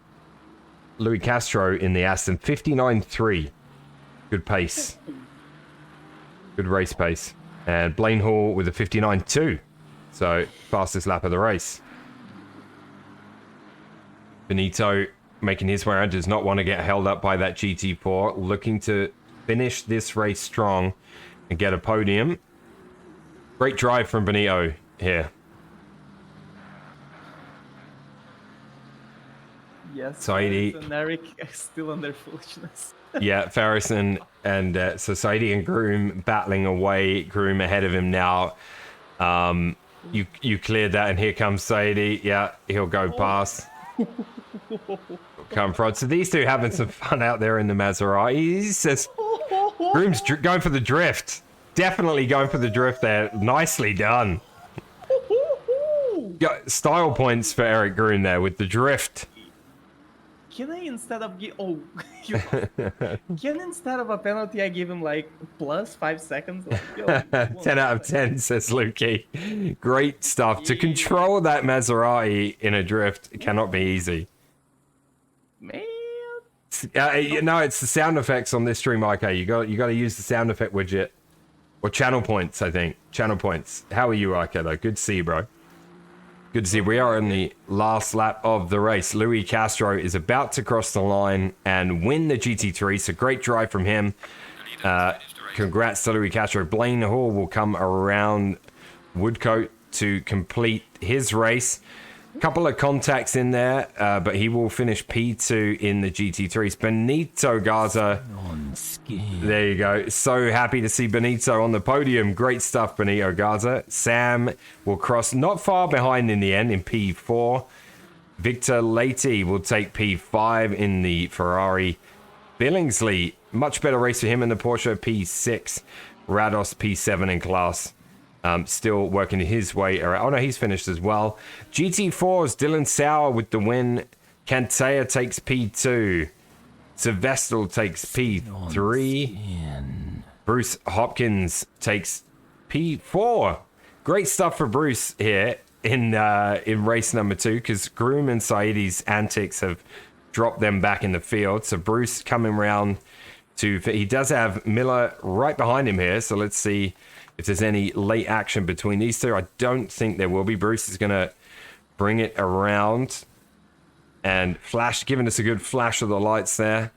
Louis Castro in the Aston, 59.3. Good pace. Good race pace. And Blaine Hall with a 59.2. So, fastest lap of the race. Benito making his way around, does not want to get held up by that GT4. Looking to finish this race strong and get a podium. Great drive from Benito here. Yes. Saidi and Eric still on their foolishness. Yeah, Ferris and so Saidi and Groom battling away. Groom ahead of him now. You cleared that, and here comes Saidi. Yeah, he'll go past. Come front. So these two having some fun out there in the Maserati. He says Groom's going for the drift. Definitely going for the drift there. Nicely done. Got style points for Eric Groom there with the drift. Can I instead of can instead of a penalty I give him like plus 5 seconds? Like, 10 out of 10 says Lukey. Great stuff. To control that Maserati in a drift, it cannot be easy. Man. No, it's the sound effects on this stream, IK. You got to use the sound effect widget. Or channel points, I think. Channel points. How are you, IK, though? Good to see you, bro. Good to see. We are in the last lap of the race. Louis Castro is about to cross the line and win the GT3. So great drive from him. Congrats to Louis Castro. Blaine Hall will come around Woodcote to complete his race. Couple of contacts in there, but he will finish P2 in the GT3s. Benito Garza. There you go. So happy to see Benito on the podium. Great stuff, Benito Garza. Sam will cross not far behind in the end in P4. Victor Lati will take P5 in the Ferrari. Billingsley, much better race for him in the Porsche, P6. Rados, P7 in class. Still working his way around. Oh no, he's finished as well. GT4's Dylan Sauer with the win. Cantea takes P2. Sylvester takes P3. Bruce Hopkins takes P4. Great stuff for Bruce here in race number 2, because Groom and Saidi's antics have dropped them back in the field. So Bruce coming round to... He does have Miller right behind him here, so let's see if there's any late action between these two. I don't think there will be. Bruce is going to bring it around and flash, giving us a good flash of the lights there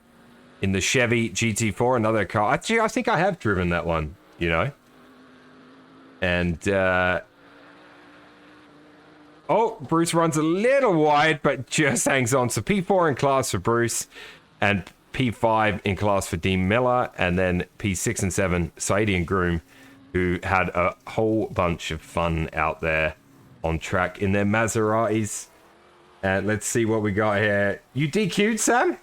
in the Chevy GT4, another car. Actually, I think I have driven that one, you know. And, oh, Bruce runs a little wide, but just hangs on. So P4 in class for Bruce and P5 in class for Dean Miller. And then P6 and 7, Saidi and Groom, who had a whole bunch of fun out there on track in their Maseratis. And let's see what we got here. You DQ'd, Sam?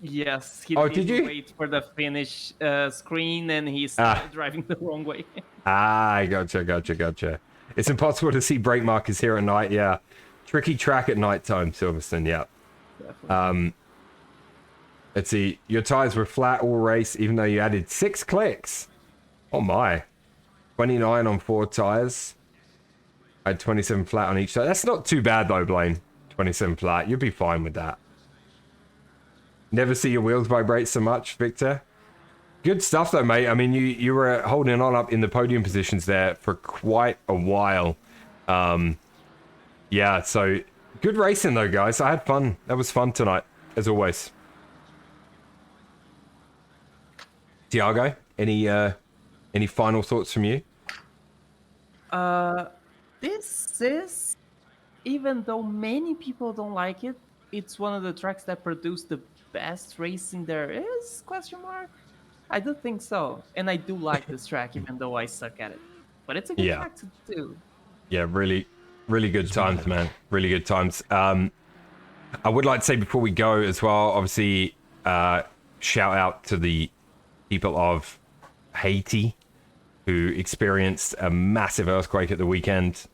Yes, he Oh, didn't did you? wait for the finish screen and he Ah. started driving the wrong way. Gotcha. It's impossible to see brake markers here at night. Yeah, tricky track at night time, Silverstone. Yeah. Definitely. Let's see. Your tires were flat all race, even though you added 6 clicks. Oh my. 29 on 4 tires. I had 27 flat on each tire. That's not too bad though, Blaine. 27 flat. You'll be fine with that. Never see your wheels vibrate so much, Victor. Good stuff though, mate. I mean, you were holding on up in the podium positions there for quite a while. Yeah, so good racing though, guys. I had fun. That was fun tonight, as always. Tiago, any final thoughts from you? This is, even though many people don't like it, it's one of the tracks that produce the best racing there is? Question mark. I do think so, and I do like this track, even though I suck at it. But it's a good Yeah. track to do. Yeah, really good times, man. Really good times. I would like to say before we go as well, obviously, shout out to the people of Haiti who experienced a massive earthquake at the weekend.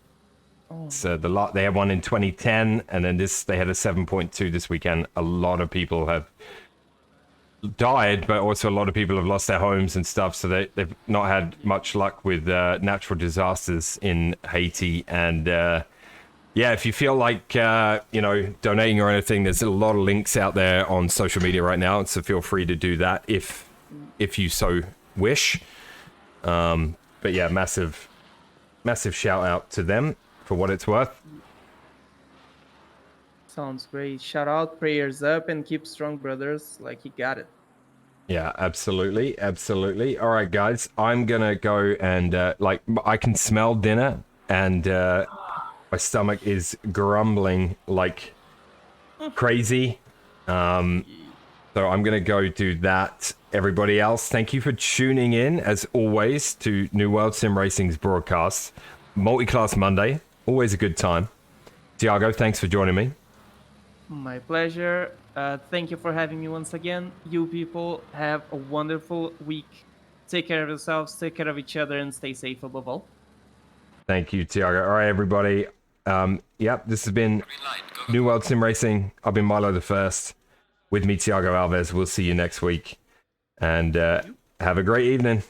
So they had one in 2010, and then they had a 7.2 this weekend. A lot of people have died, but also a lot of people have lost their homes and stuff. So they've not had much luck with natural disasters in Haiti. And yeah, if you feel like donating or anything, there's a lot of links out there on social media right now, so feel free to do that if you so wish. But yeah, massive shout out to them for what it's worth. Sounds great. Shout out, prayers up, and keep strong, brothers. Like, you got it. Yeah, absolutely. All right, guys, I'm gonna go and I can smell dinner, and my stomach is grumbling like crazy. So I'm gonna go do that. Everybody else, thank you for tuning in as always to New World Sim Racing's broadcast. Multiclass Monday, always a good time. Tiago, thanks for joining me. My pleasure. Thank you for having me once again. You people have a wonderful week. Take care of yourselves, take care of each other, and stay safe above all. Thank you, Tiago. All right, everybody. Yep, this has been New World Sim Racing. I've been Milo the First. With me, Tiago Alves. We'll see you next week. And have a great evening.